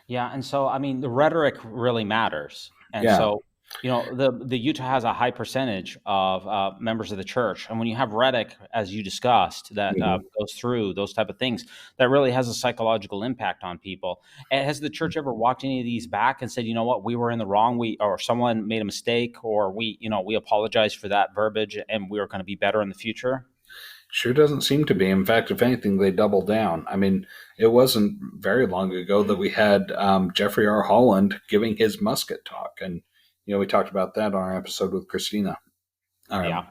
Yeah, and so I mean, the rhetoric really matters, and Yeah. so the Utah has a high percentage of members of the church, and when you have rhetoric, as you discussed, that goes through those type of things, that really has a psychological impact on people. And has the church ever walked any of these back and said, you know what, we were in the wrong, or someone made a mistake, or we apologize for that verbiage, and we're going to be better in the future? Sure doesn't seem to be. In fact, if anything, they double down. I mean, it wasn't very long ago that we had Jeffrey R. Holland giving his musket talk. And, we talked about that on our episode with Christina. Yeah.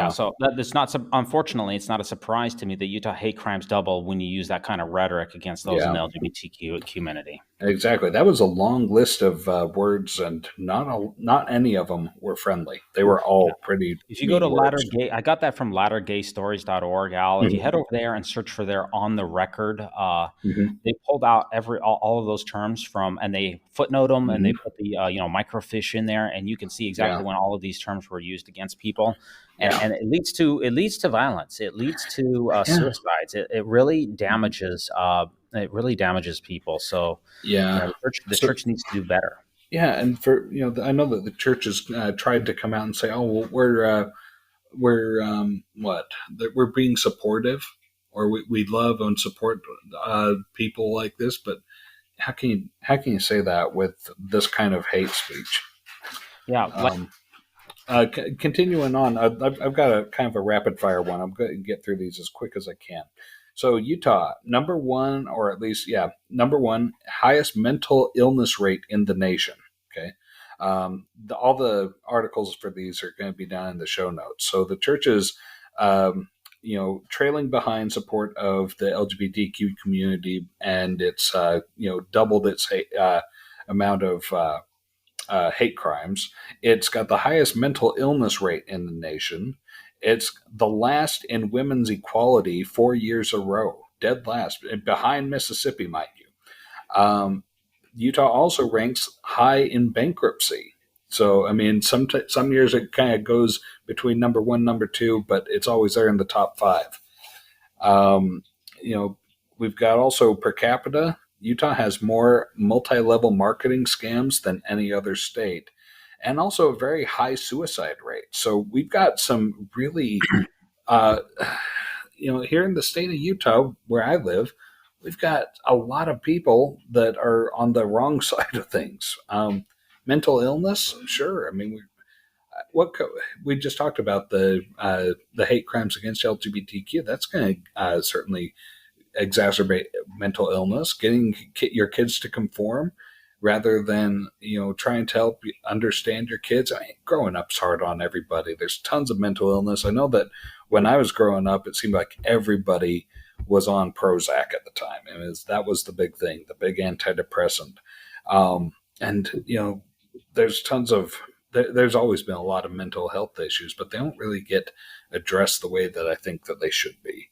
So unfortunately, it's not a surprise to me that Utah hate crimes double when you use that kind of rhetoric against those in the LGBTQ community. Exactly. That was a long list of words, and not any of them were friendly. They were all pretty. If you go to I got that from latterdaystories.org, Al. If you head over there and search for their on the record, they pulled out all of those terms and they footnote them and they put the microfiche in there, and you can see exactly when all of these terms were used against people. And it leads to violence. It leads to suicides. It really damages. It really damages people. So the church needs to do better. Yeah, and for I know that the church has tried to come out and say, "Oh, well, we're being supportive, or we love and support people like this." But how can you say that with this kind of hate speech? Yeah. Continuing on, I've got a kind of a rapid fire one. I'm going to get through these as quick as I can. So Utah, number one, highest mental illness rate in the nation. Okay. All the articles for these are going to be down in the show notes. So the church is, trailing behind support of the LGBTQ community, and it's, doubled its amount of hate crimes. It's got the highest mental illness rate in the nation. It's the last in women's equality 4 years a row, dead last, behind Mississippi, mind you. Utah also ranks high in bankruptcy. So, I mean, some years it kind of goes between number one, number two, but it's always there in the top five. Um, you know, we've got also per capita. Utah has more multi-level marketing scams than any other state, and also a very high suicide rate. So we've got some really, uh, here in the state of Utah, where I live, we've got a lot of people that are on the wrong side of things. Mental illness, sure. I mean, we just talked about the hate crimes against LGBTQ. That's going to certainly exacerbate mental illness. Getting your kids to conform rather than trying to help you understand your kids. I mean, growing up's hard on everybody. There's tons of mental illness. I know that when I was growing up, it seemed like everybody was on Prozac at the time. That was the big thing, the big antidepressant. And there's there's always been a lot of mental health issues, but they don't really get addressed the way that I think that they should be.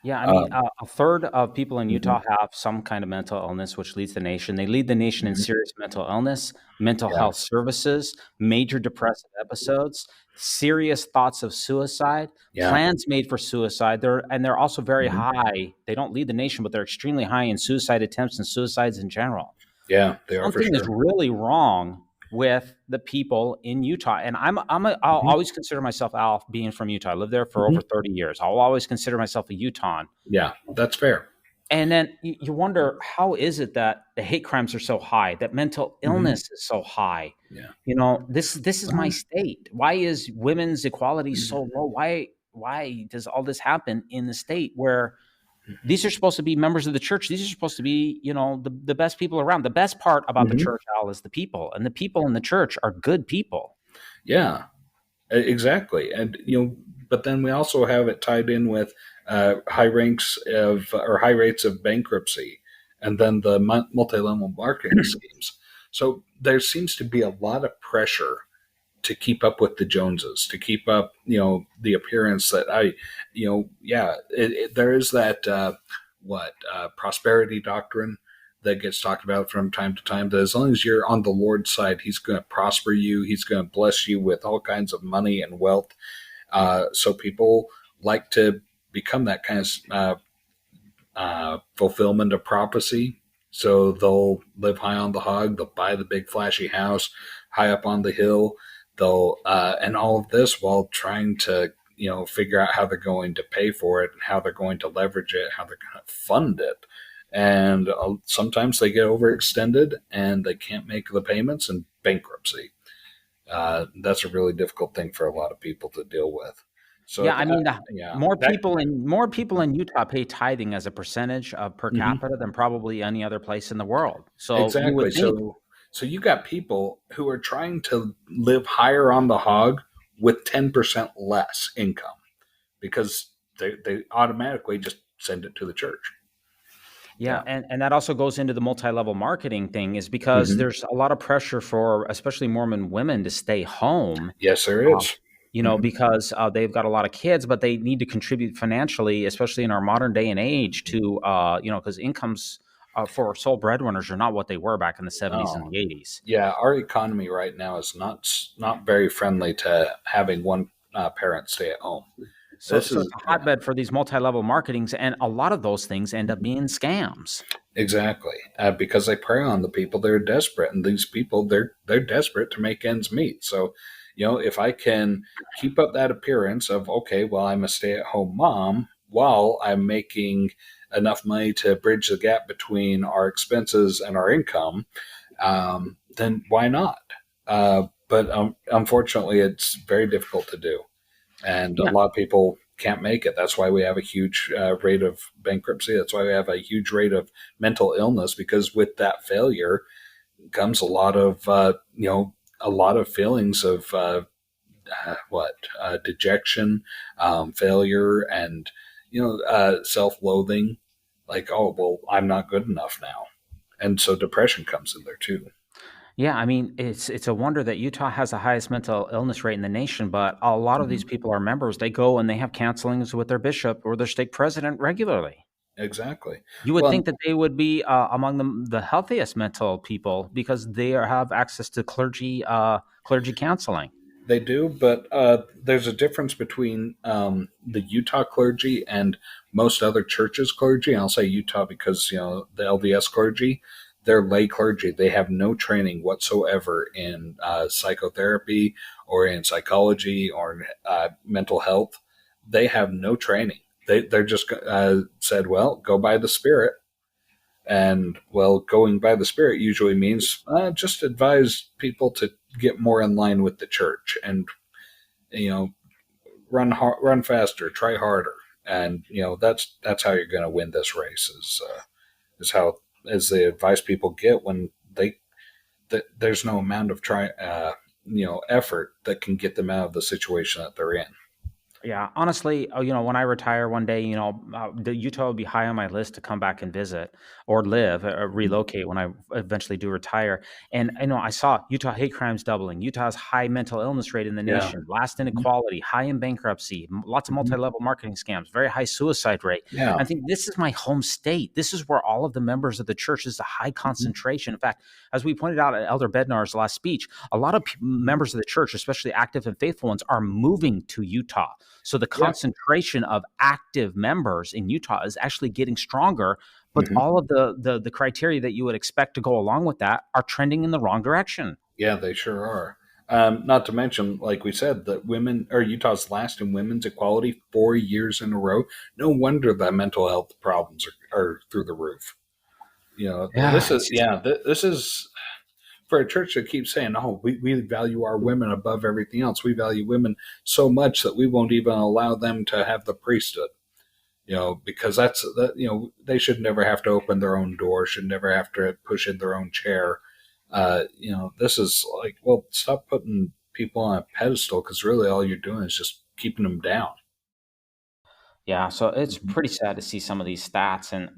Yeah, I mean, a third of people in Utah have some kind of mental illness, which leads the nation. They lead the nation in serious mental illness, mental Yeah. health services, major depressive episodes, serious thoughts of suicide, Yeah. plans made for suicide. They're also very high. They don't lead the nation, but they're extremely high in suicide attempts and suicides in general. Yeah, they are for Something is sure. really wrong with the people in Utah. And I'll always consider myself, Al, being from Utah. I lived there for over 30 years. I'll always consider myself a Utahn. Yeah, that's fair. And then you wonder, how is it that the hate crimes are so high, that mental illness is so high? Yeah. This is my state. Why is women's equality so low? Why does all this happen in the state where these are supposed to be members of the church? These are supposed to be, the best people around. The best part about the church, Al, is the people. And the people in the church are good people. Yeah, exactly. And, but then we also have it tied in with high rates of bankruptcy, and then the multi-level marketing schemes. So there seems to be a lot of pressure to keep up with the Joneses, to keep up, the appearance that there is that, prosperity doctrine that gets talked about from time to time, that as long as you're on the Lord's side, he's going to prosper you. He's going to bless you with all kinds of money and wealth. So people like to become that kind of fulfillment of prophecy. So they'll live high on the hog. They'll buy the big flashy house high up on the hill. They'll and all of this while trying to figure out how they're going to pay for it and how they're going to leverage it, how they're going to fund it. And sometimes they get overextended and they can't make the payments, and bankruptcy. That's a really difficult thing for a lot of people to deal with. So Yeah, I mean, more people in Utah pay tithing as a percentage of per capita than probably any other place in the world. So exactly. You would think, So you got people who are trying to live higher on the hog with 10% less income because they automatically just send it to the church. Yeah, and that also goes into the multi-level marketing thing, is because there's a lot of pressure for especially Mormon women to stay home. Yes, there is. Because they've got a lot of kids, but they need to contribute financially, especially in our modern day and age, to because incomes for sole breadwinners are not what they were back in the 70s and the 80s. Yeah, our economy right now is not very friendly to having one parent stay at home. So it's a hotbed for these multi-level marketings, and a lot of those things end up being scams. Exactly, because they prey on the people. They're desperate, and these people they're desperate to make ends meet. So, if I can keep up that appearance of, okay, well, I'm a stay-at-home mom while I'm making enough money to bridge the gap between our expenses and our income, then why not? But unfortunately, it's very difficult to do. And a lot of people can't make it. That's why we have a huge rate of bankruptcy. That's why we have a huge rate of mental illness, because with that failure comes a lot of feelings of dejection, failure, and self-loathing. Like, oh, well, I'm not good enough now. And so depression comes in there too. Yeah, I mean, it's a wonder that Utah has the highest mental illness rate in the nation, but a lot of these Mhm. people are members. They go and they have counselings with their bishop or their stake president regularly. Exactly. You would Well, think that they would be among the healthiest mental people because they have access to clergy counseling. they do, but there's a difference between the Utah clergy and most other churches' clergy. And I'll say Utah because the LDS clergy, they're lay clergy. They have no training whatsoever in psychotherapy or in psychology or mental health. They have no training. They're just said, well, go by the Spirit. And well, going by the Spirit usually means just advise people to get more in line with the church, and you know, run faster, try harder, and that's how you're going to win this race. Is how is the advice people get when there's no amount of effort that can get them out of the situation that they're in. Yeah, honestly, when I retire one day, the Utah will be high on my list to come back and visit or live or relocate when I eventually do retire. And I saw Utah hate crimes doubling. Utah's high mental illness rate in the Yeah. nation, last Mhm. inequality, high in bankruptcy, lots of Mhm. multi-level marketing scams, very high suicide rate. Yeah. I think this is my home state. This is where all of the members of the church is a high Mhm. concentration. In fact, as we pointed out at Elder Bednar's last speech, a lot of members of the church, especially active and faithful ones, are moving to Utah. So the Yeah. concentration of active members in Utah is actually getting stronger, but Mhm. all of the criteria that you would expect to go along with that are trending in the wrong direction. Yeah, they sure are. Not to mention, like we said, that women or Utah's last in women's equality 4 years in a row. No wonder the mental health problems are through the roof. Yeah, This is for a church that keeps saying, "Oh, we value our women above everything else. We value women so much that we won't even allow them to have the priesthood." Because they should never have to open their own door, should never have to push in their own chair. This is like, well, stop putting people on a pedestal because really all you're doing is just keeping them down. yeah. So it's Mhm. pretty sad to see some of these stats, and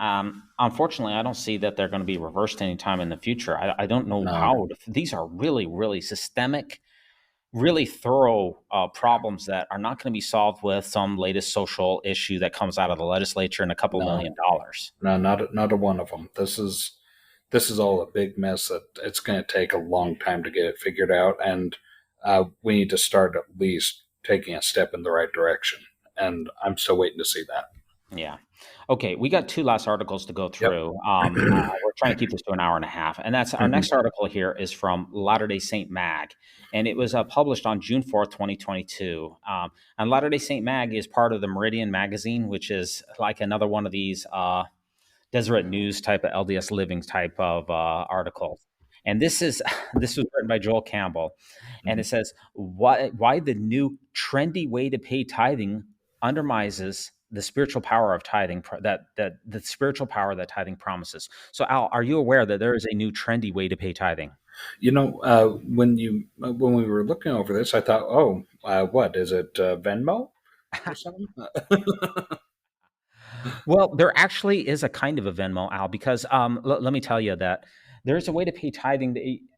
unfortunately, I don't see that they're going to be reversed anytime in the future. I don't know No, how. These are really, really systemic, really thorough problems that are not going to be solved with some latest social issue that comes out of the legislature and a couple no, $1 million. no, not a one of them. This is all a big mess that it's going to take a long time to get it figured out, and we need to start at least taking a step in the right direction. And I'm still waiting to see that. Yeah. Okay, we got two last articles to go Yep. through. We're trying to keep this to an hour and a half, and that's our Mhm. next article here is from Latter Day Saint Mag, and it was published on June 4th, 2022. And Latter Day Saint Mag is part of the Meridian magazine, which is like another one of these Deseret News type of LDS Living type of articles. And this is this was written by Joel Campbell, and Mhm. it says why the new trendy way to pay tithing undermines the spiritual power of tithing that the spiritual power that tithing promises. So Al, are you aware that there is a new trendy way to pay tithing? When we were looking over this, I thought, oh, what is it, Venmo or something? Well, there actually is a kind of a Venmo, Al, because let me tell you that there's a way to pay tithing.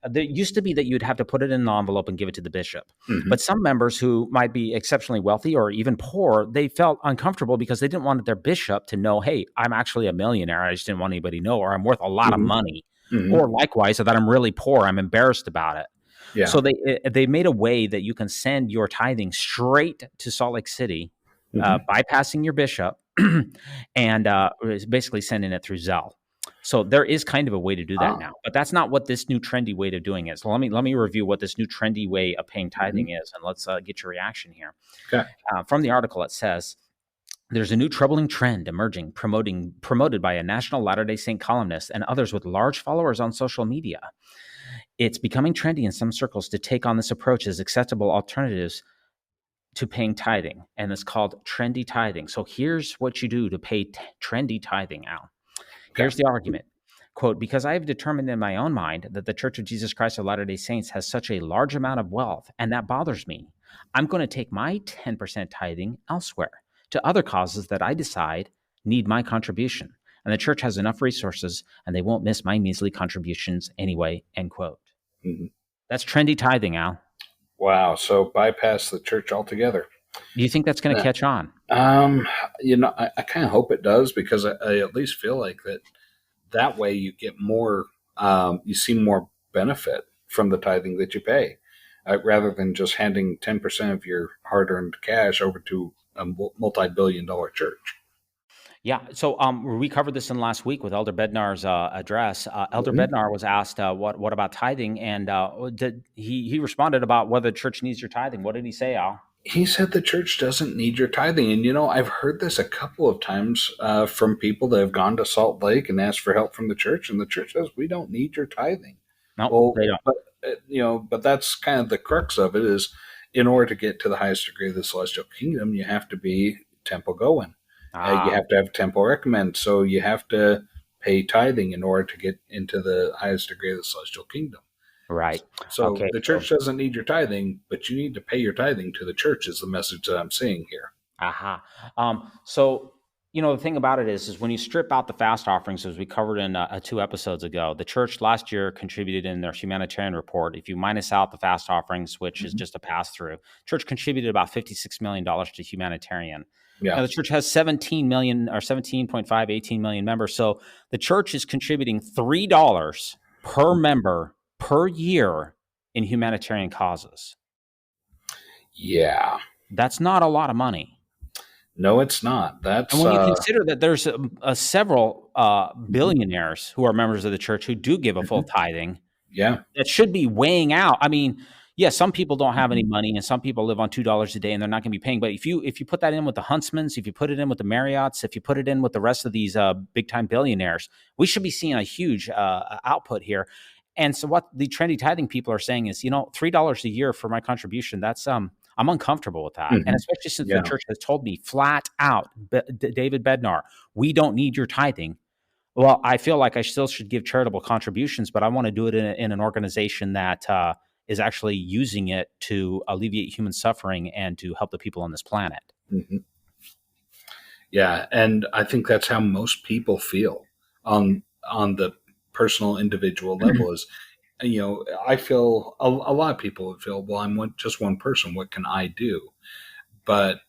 There used to be that you'd have to put it in an envelope and give it to the bishop. Mhm. But some members who might be exceptionally wealthy or even poor, they felt uncomfortable because they didn't want their bishop to know, hey, I'm actually a millionaire. I just didn't want anybody to know, or I'm worth a lot of Mhm. money. Mhm. Or likewise, or that I'm really poor. I'm embarrassed about it. Yeah. So they made a way that you can send your tithing straight to Salt Lake City, Mhm. bypassing your bishop, and is basically sending it through Zelle. So there is kind of a way to do that Ah. now, but that's not what this new trendy way of doing is. So let me review what this new trendy way of paying Mhm. tithing is, and let's get your reaction here. Okay. From the article, it says there's a new troubling trend emerging, promoted by a national Latter-day Saint columnist and others with large followers on social media. It's becoming trendy in some circles to take on this approach as acceptable alternatives to paying tithing, and it's called trendy tithing. So here's what you do to pay trendy tithing, Al. Okay. Here's the argument. Quote, because I have determined in my own mind that the Church of Jesus Christ of Latter-day Saints has such a large amount of wealth, and that bothers me, I'm going to take my 10% tithing elsewhere to other causes that I decide need my contribution. And the church has enough resources, and they won't miss my measly contributions anyway, end quote. Mhm. That's trendy tithing, Al. Wow. So bypass the church altogether. Do you think that's going to catch on? I kind of hope it does, because I at least feel like that way you get more, you see more benefit from the tithing that you pay, rather than just handing 10% of your hard-earned cash over to a multi-billion-dollar church. Yeah. So we covered this in last week with Elder Bednar's address. Elder Mhm. Bednar was asked, what about tithing? And he responded about whether the church needs your tithing. What did he say, Al? He said the church doesn't need your tithing. And, I've heard this a couple of times from people that have gone to Salt Lake and asked for help from the church. And the church says, we don't need your tithing. No, Well, they don't. but that's kind of the crux of it, is in order to get to the highest degree of the celestial kingdom, you have to be temple going. You have to have temple recommend. So you have to pay tithing in order to get into the highest degree of the celestial kingdom. Right. So Okay. the church doesn't need your tithing, but you need to pay your tithing to the church, is the message that I'm seeing here. Aha. So, the thing about it is when you strip out the fast offerings, as we covered in 2 episodes ago, the church last year contributed in their humanitarian report. If you minus out the fast offerings, which is just a pass through, church contributed about $56 million to humanitarian. Yeah. Now, the church has 17 million or 17.5, 18 million members. So the church is contributing $3 per member per year in humanitarian causes. Yeah. That's not a lot of money. No, it's not. That's And when you consider that there's several billionaires who are members of the church who do give a full tithing, yeah. that should be weighing out. I mean, yes, some people don't have any money, and some people live on $2 a day, and they're not going to be paying. But if you put that in with the Huntsmans, if you put it in with the Marriotts, if you put it in with the rest of these big time billionaires, we should be seeing a huge output here. And so what the trendy tithing people are saying is, $3 a year for my contribution, that's I'm uncomfortable with that. And especially since the church has told me flat out, David Bednar, we don't need your tithing. Well, I feel like I still should give charitable contributions, but I want to do it in an organization that is actually using it to alleviate human suffering and to help the people on this planet. Mm-hmm. Yeah, and I think that's how most people feel on the personal, individual level. Is, I feel a lot of people would feel, well, I'm just one person. What can I do? But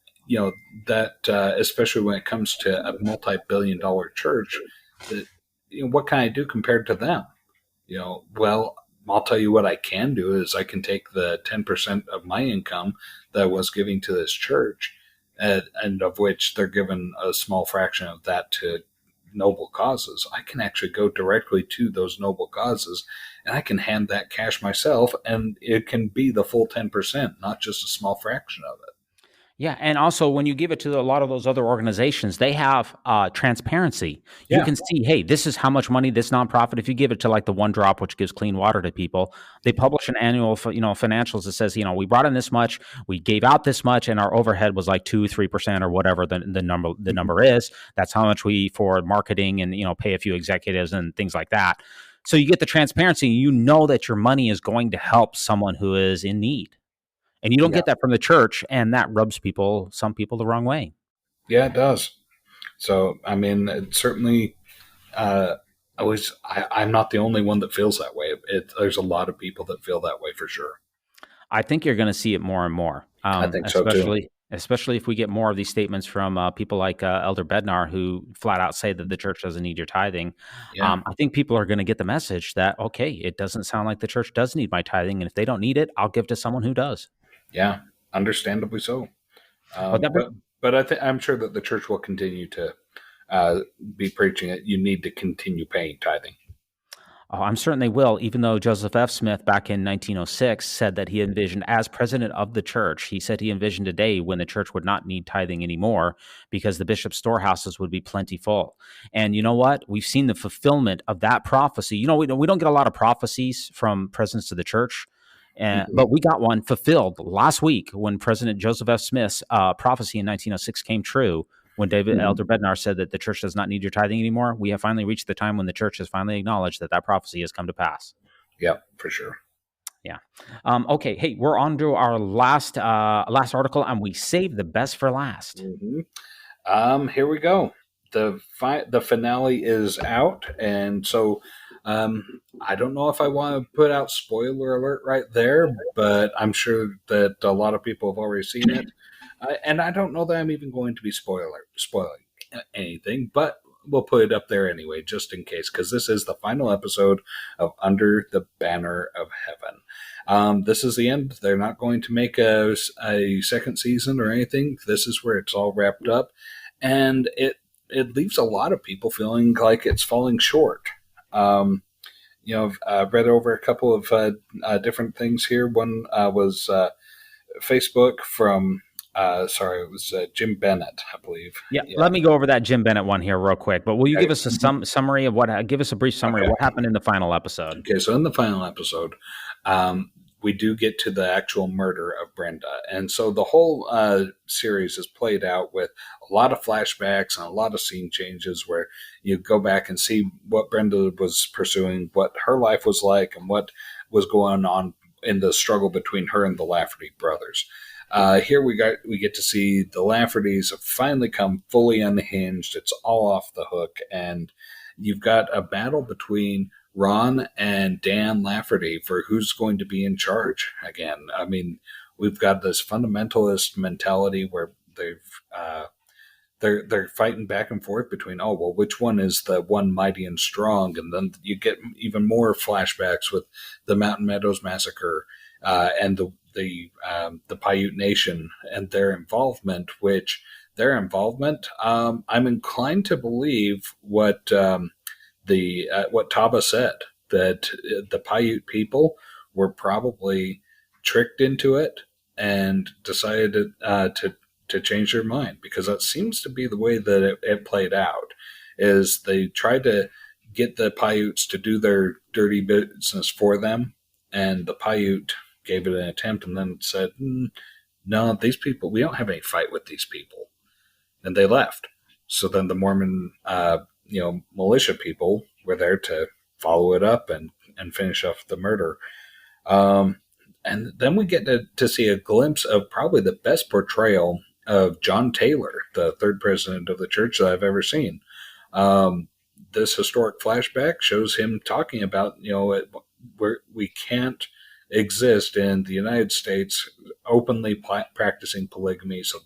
that especially when it comes to a multi-billion-dollar church, that what can I do compared to them? Well, I'll tell you what I can do is I can take the 10% of my income that I was giving to this church, and of which they're given a small fraction of that to noble causes. I can actually go directly to those noble causes, and I can hand that cash myself, and it can be the full 10%, not just a small fraction of it. Yeah, and also when you give it to a lot of those other organizations, they have transparency. You can see, hey, this is how much money this nonprofit. If you give it to like the One Drop, which gives clean water to people, they publish an annual, financials that says, we brought in this much, we gave out this much, and our overhead was like 2-3% or whatever the number is. That's how much we for marketing and pay a few executives and things like that. So you get the transparency. You know that your money is going to help someone who is in need. And you don't get that from the church, and that rubs some people the wrong way. Yeah, it does. So, I mean, it certainly, I'm not the only one that feels that way. There's a lot of people that feel that way for sure. I think you're going to see it more and more. I think so too. Especially if we get more of these statements from people like Elder Bednar, who flat out say that the church doesn't need your tithing. Yeah. I think people are going to get the message that, okay, it doesn't sound like the church does need my tithing. And if they don't need it, I'll give to someone who does. Yeah, understandably so. But I'm sure that the church will continue to be preaching it. You need to continue paying tithing. Oh, I'm certain they will, even though Joseph F. Smith back in 1906 said that he envisioned, as president of the church, he said he envisioned a day when the church would not need tithing anymore because the bishop's storehouses would be plentiful. And you know what? We've seen the fulfillment of that prophecy. We don't get a lot of prophecies from presidents of the church. But we got one fulfilled last week when President Joseph F. Smith's prophecy in 1906 came true, when Elder Bednar said that the church does not need your tithing anymore. We have finally reached the time when the church has finally acknowledged that prophecy has come to pass. Yeah, for sure. Yeah. Okay. Hey, we're on to our last article, and we saved the best for last. Here we go. The finale is out, and so I don't know if I want to put out spoiler alert right there, but I'm sure that a lot of people have already seen it. And I don't know that I'm even going to be spoiling anything, but we'll put it up there anyway, just in case, because this is the final episode of Under the Banner of Heaven. This is the end. They're not going to make a second season or anything. This is where it's all wrapped up, and it leaves a lot of people feeling like it's falling short. I've read over a couple of different things here. One was Facebook from, it was Jim Bennett, I believe. Yeah, let me go over that Jim Bennett one here real quick. But will you give us a summary of give us a brief summary of what happened in the final episode? Okay, so in the final episode, we do get to the actual murder of Brenda. And so the whole series is played out with a lot of flashbacks and a lot of scene changes where you go back and see what Brenda was pursuing, what her life was like, and what was going on in the struggle between her and the Lafferty brothers. Here we get to see the Laffertys have finally come fully unhinged. It's all off the hook, and you've got a battle between Ron and Dan Lafferty for who's going to be in charge again. I mean, we've got this fundamentalist mentality where they're fighting back and forth between, which one is the one mighty and strong? And then you get even more flashbacks with the Mountain Meadows Massacre and the Paiute Nation and their involvement. I'm inclined to believe what what Taba said, that the Paiute people were probably tricked into it and decided to change their mind, because that seems to be the way that it played out. Is they tried to get the Paiutes to do their dirty business for them, and the Paiute gave it an attempt and then said, no, these people, we don't have any fight with these people. And they left. So then the Mormon militia people were there to follow it up and finish off the murder. And then we get to see a glimpse of probably the best portrayal of John Taylor, the third president of the church that I've ever seen. This historic flashback shows him talking about, where we can't exist in the United States openly practicing polygamy. So,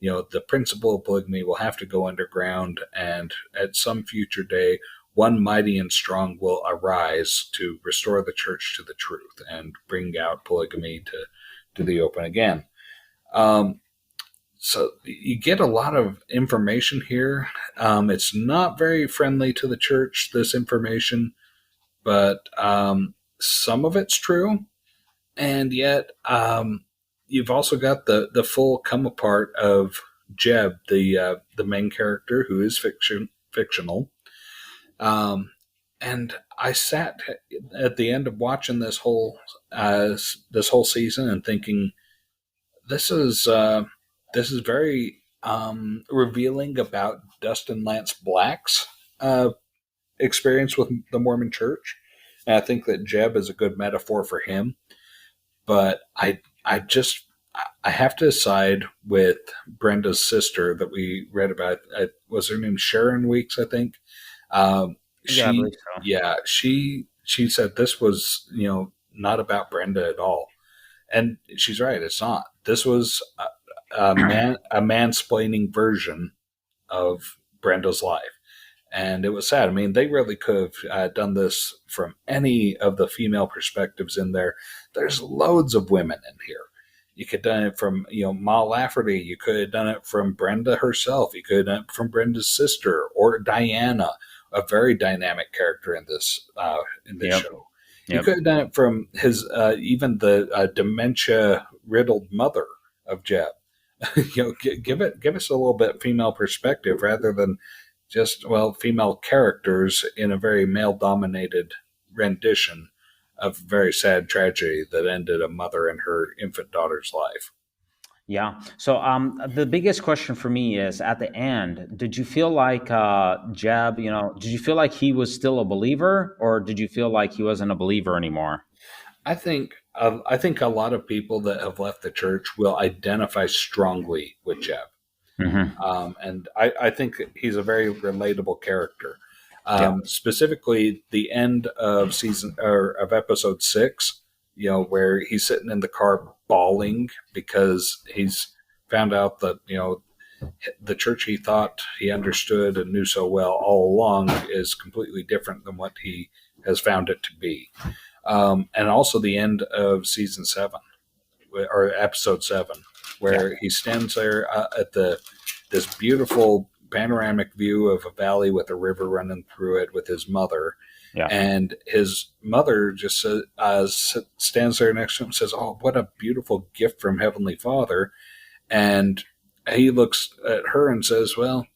the principle of polygamy will have to go underground, and at some future day, one mighty and strong will arise to restore the church to the truth and bring out polygamy to the open again. So you get a lot of information here. It's not very friendly to the church, this information, but some of it's true. And yet, you've also got the full come apart of Jeb, the main character, who is fictional. And I sat at the end of watching this whole season and thinking, this is very revealing about Dustin Lance Black's experience with the Mormon Church. And I think that Jeb is a good metaphor for him. But I have to side with Brenda's sister that we read about. Was her name Sharon Weeks, I think? I believe so. Yeah, she said this was, not about Brenda at all. And she's right, it's not. This was a mansplaining version of Brenda's life. And it was sad. I mean, they really could have done this from any of the female perspectives in there. There's loads of women in here. You could have done it from, Ma Lafferty. You could have done it from Brenda herself. You could have done it from Brenda's sister or Diana, a very dynamic character in this show. You could have done it from his even the dementia-riddled mother of Jeb. Give us a little bit female perspective rather than just, female characters in a very male-dominated rendition of a very sad tragedy that ended a mother and her infant daughter's life. Yeah. So the biggest question for me is, at the end, did you feel like Jeb, did you feel like he was still a believer, or did you feel like he wasn't a believer anymore? I think a lot of people that have left the church will identify strongly with Jeb. Mm-hmm. And I think he's a very relatable character. Specifically the end of of episode 6, where he's sitting in the car bawling because he's found out that, the church he thought he understood and knew so well all along is completely different than what he has found it to be. And also the end of season 7 or episode 7, where he stands there at this beautiful panoramic view of a valley with a river running through it with his mother. Yeah. And his mother just stands there next to him and says, "Oh, what a beautiful gift from Heavenly Father." And he looks at her and says, "Well,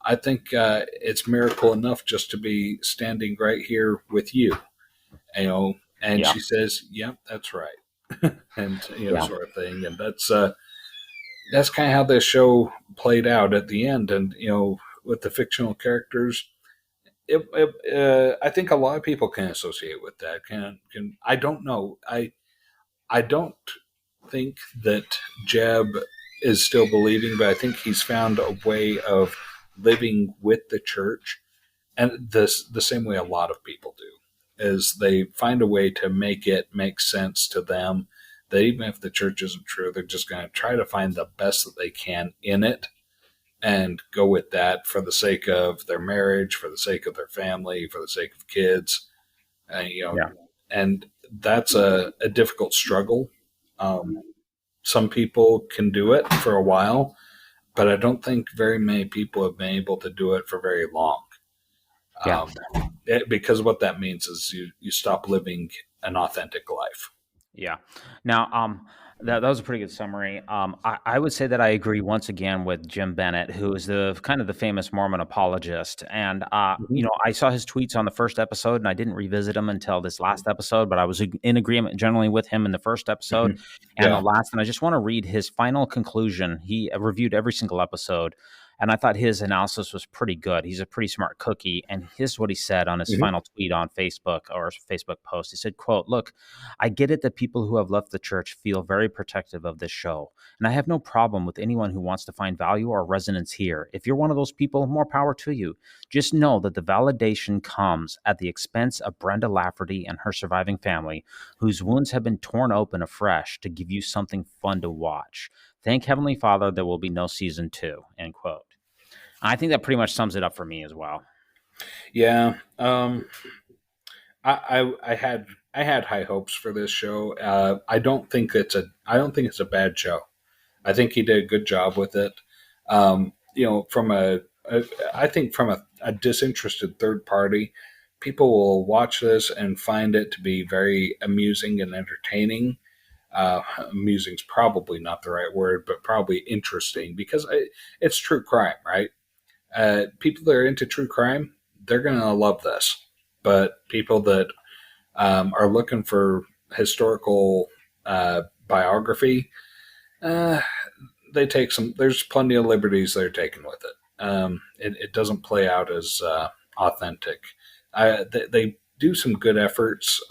I think it's miracle enough just to be standing right here with you." And she says, "Yep, that's right." And, sort of thing. And that's kind of how this show played out at the end. And, with the fictional characters, I think a lot of people can associate with that. I don't know. I don't think that Jeb is still believing, but I think he's found a way of living with the church, and the same way a lot of people do, is they find a way to make it make sense to them, that even if the church isn't true, they're just going to try to find the best that they can in it and go with that for the sake of their marriage, for the sake of their family, for the sake of kids. And that's a difficult struggle. Some people can do it for a while, but I don't think very many people have been able to do it for very long. Because what that means is you stop living an authentic life. Yeah. Now, that was a pretty good summary. I would say that I agree once again with Jim Bennett, who is the kind of the famous Mormon apologist. And, I saw his tweets on the first episode, and I didn't revisit them until this last episode, but I was in agreement generally with him in the first episode and the last. And I just want to read his final conclusion. He reviewed every single episode, and I thought his analysis was pretty good. He's a pretty smart cookie. And here's what he said on his final tweet on Facebook, or Facebook post. He said, quote, "Look, I get it that people who have left the church feel very protective of this show. And I have no problem with anyone who wants to find value or resonance here. If you're one of those people, more power to you. Just know that the validation comes at the expense of Brenda Lafferty and her surviving family, whose wounds have been torn open afresh to give you something fun to watch. Thank Heavenly Father there will be no season 2, end quote. I think that pretty much sums it up for me as well. Yeah. I had high hopes for this show. I don't think it's a bad show. I think he did a good job with it. I think from a disinterested third party, people will watch this and find it to be very amusing and entertaining. Amusing's probably not the right word, but probably interesting, because it's true crime, right? People that are into true crime, they're going to love this. But people that are looking for historical biography, there's plenty of liberties they're taking with it. It doesn't play out as authentic. They do some good efforts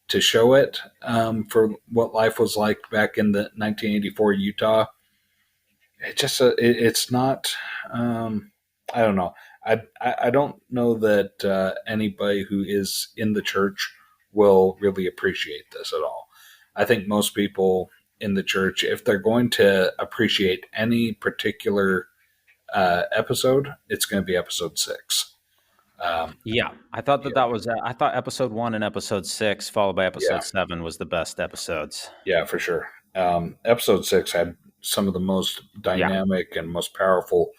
to show it for what life was like back in the 1984 Utah. It's not. I don't know. I don't know that anybody who is in the church will really appreciate this at all. I think most people in the church, if they're going to appreciate any particular episode, it's going to be episode 6. I thought that was. I thought episode 1 and episode 6, followed by episode 7, was the best episodes. Yeah, for sure. Episode 6 had some of the most dynamic and most powerful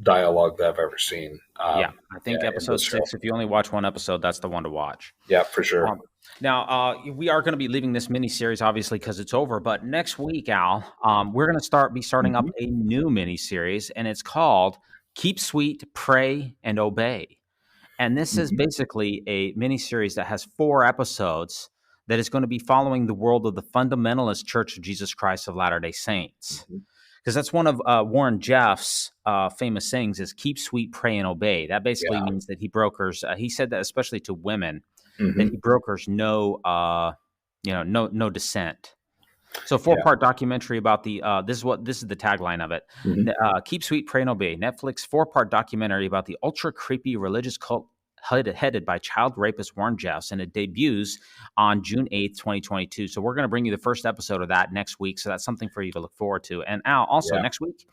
dialogue that I've ever seen. I think episode 6, if you only watch one episode, that's the one to watch. Yeah, for sure. Now, we are going to be leaving this mini-series, obviously, because it's over. But next week, Al, we're going to be starting up a new mini-series, and it's called Keep Sweet, Pray, and Obey. And this is basically a mini-series that has 4 episodes that is going to be following the world of the Fundamentalist Church of Jesus Christ of Latter-day Saints. Because that's one of Warren Jeff's famous sayings is keep sweet, pray, and obey. That basically means that he brokers, he said that especially to women, that he brokers no dissent. So 4-part documentary about the this is the tagline of it. Keep Sweet, Pray and Obey. Netflix 4-part documentary about the ultra creepy religious cult headed by child rapist Warren Jeffs, and it debuts on June 8th, 2022. So we're going to bring you the first episode of that next week. So that's something for you to look forward to. And Al, also next week,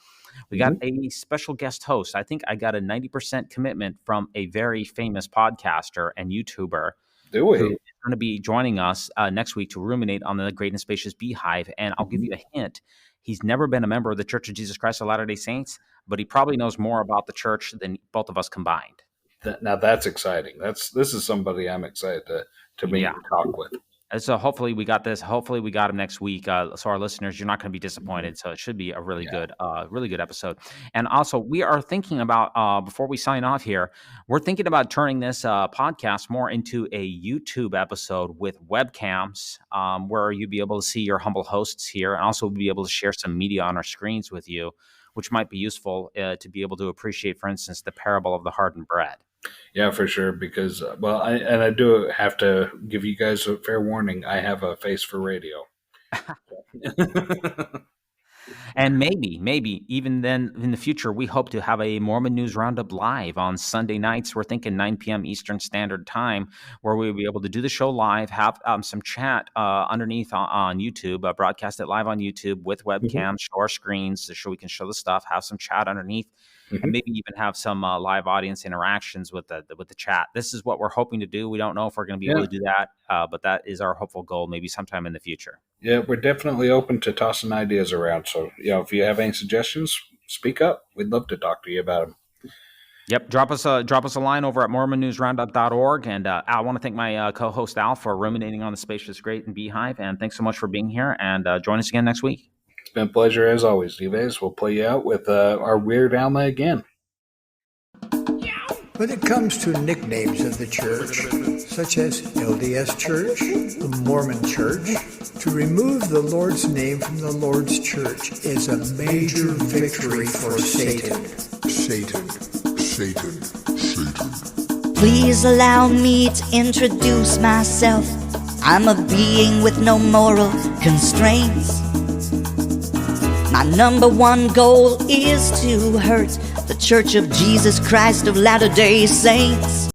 we got a special guest host. I think I got a 90% commitment from a very famous podcaster and YouTuber. Do we? Who is going to be joining us next week to ruminate on the Great and Spacious Beehive. And I'll give you a hint. He's never been a member of the Church of Jesus Christ of Latter-day Saints, but he probably knows more about the church than both of us combined. Now that's exciting. This is somebody I'm excited to meet and talk with. So hopefully we got this. Hopefully we got him next week. So our listeners, you're not going to be disappointed. So it should be a really good episode. And also we are thinking about, before we sign off here, we're thinking about turning this podcast more into a YouTube episode with webcams, where you'll be able to see your humble hosts here, and also be able to share some media on our screens with you, which might be useful to be able to appreciate, for instance, the parable of the hardened bread. Yeah, for sure. Because, I do have to give you guys a fair warning. I have a face for radio. And maybe even then in the future, we hope to have a Mormon News Roundup live on Sunday nights. We're thinking 9 p.m. Eastern Standard Time, where we'll be able to do the show live, have some chat underneath on YouTube, broadcast it live on YouTube with webcams, show our screens so we can show the stuff, have some chat underneath. And maybe even have some live audience interactions with the chat. This is what we're hoping to do. We don't know if we're going to be able to do that, but that is our hopeful goal, maybe sometime in the future. Yeah, we're definitely open to tossing ideas around. So, if you have any suggestions, speak up. We'd love to talk to you about them. Yep, drop us a line over at mormonnewsroundup.org. And I want to thank my co-host Al for ruminating on the Spacious Great and Beehive. And thanks so much for being here. And join us again next week. It's been a pleasure as always, Dives. We'll play you out with our Weird Alma again. When it comes to nicknames of the church, such as LDS Church, the Mormon Church, to remove the Lord's name from the Lord's church is a major victory for Satan. Satan. Please allow me to introduce myself. I'm a being with no moral constraints. My number one goal is to hurt the Church of Jesus Christ of Latter-day Saints.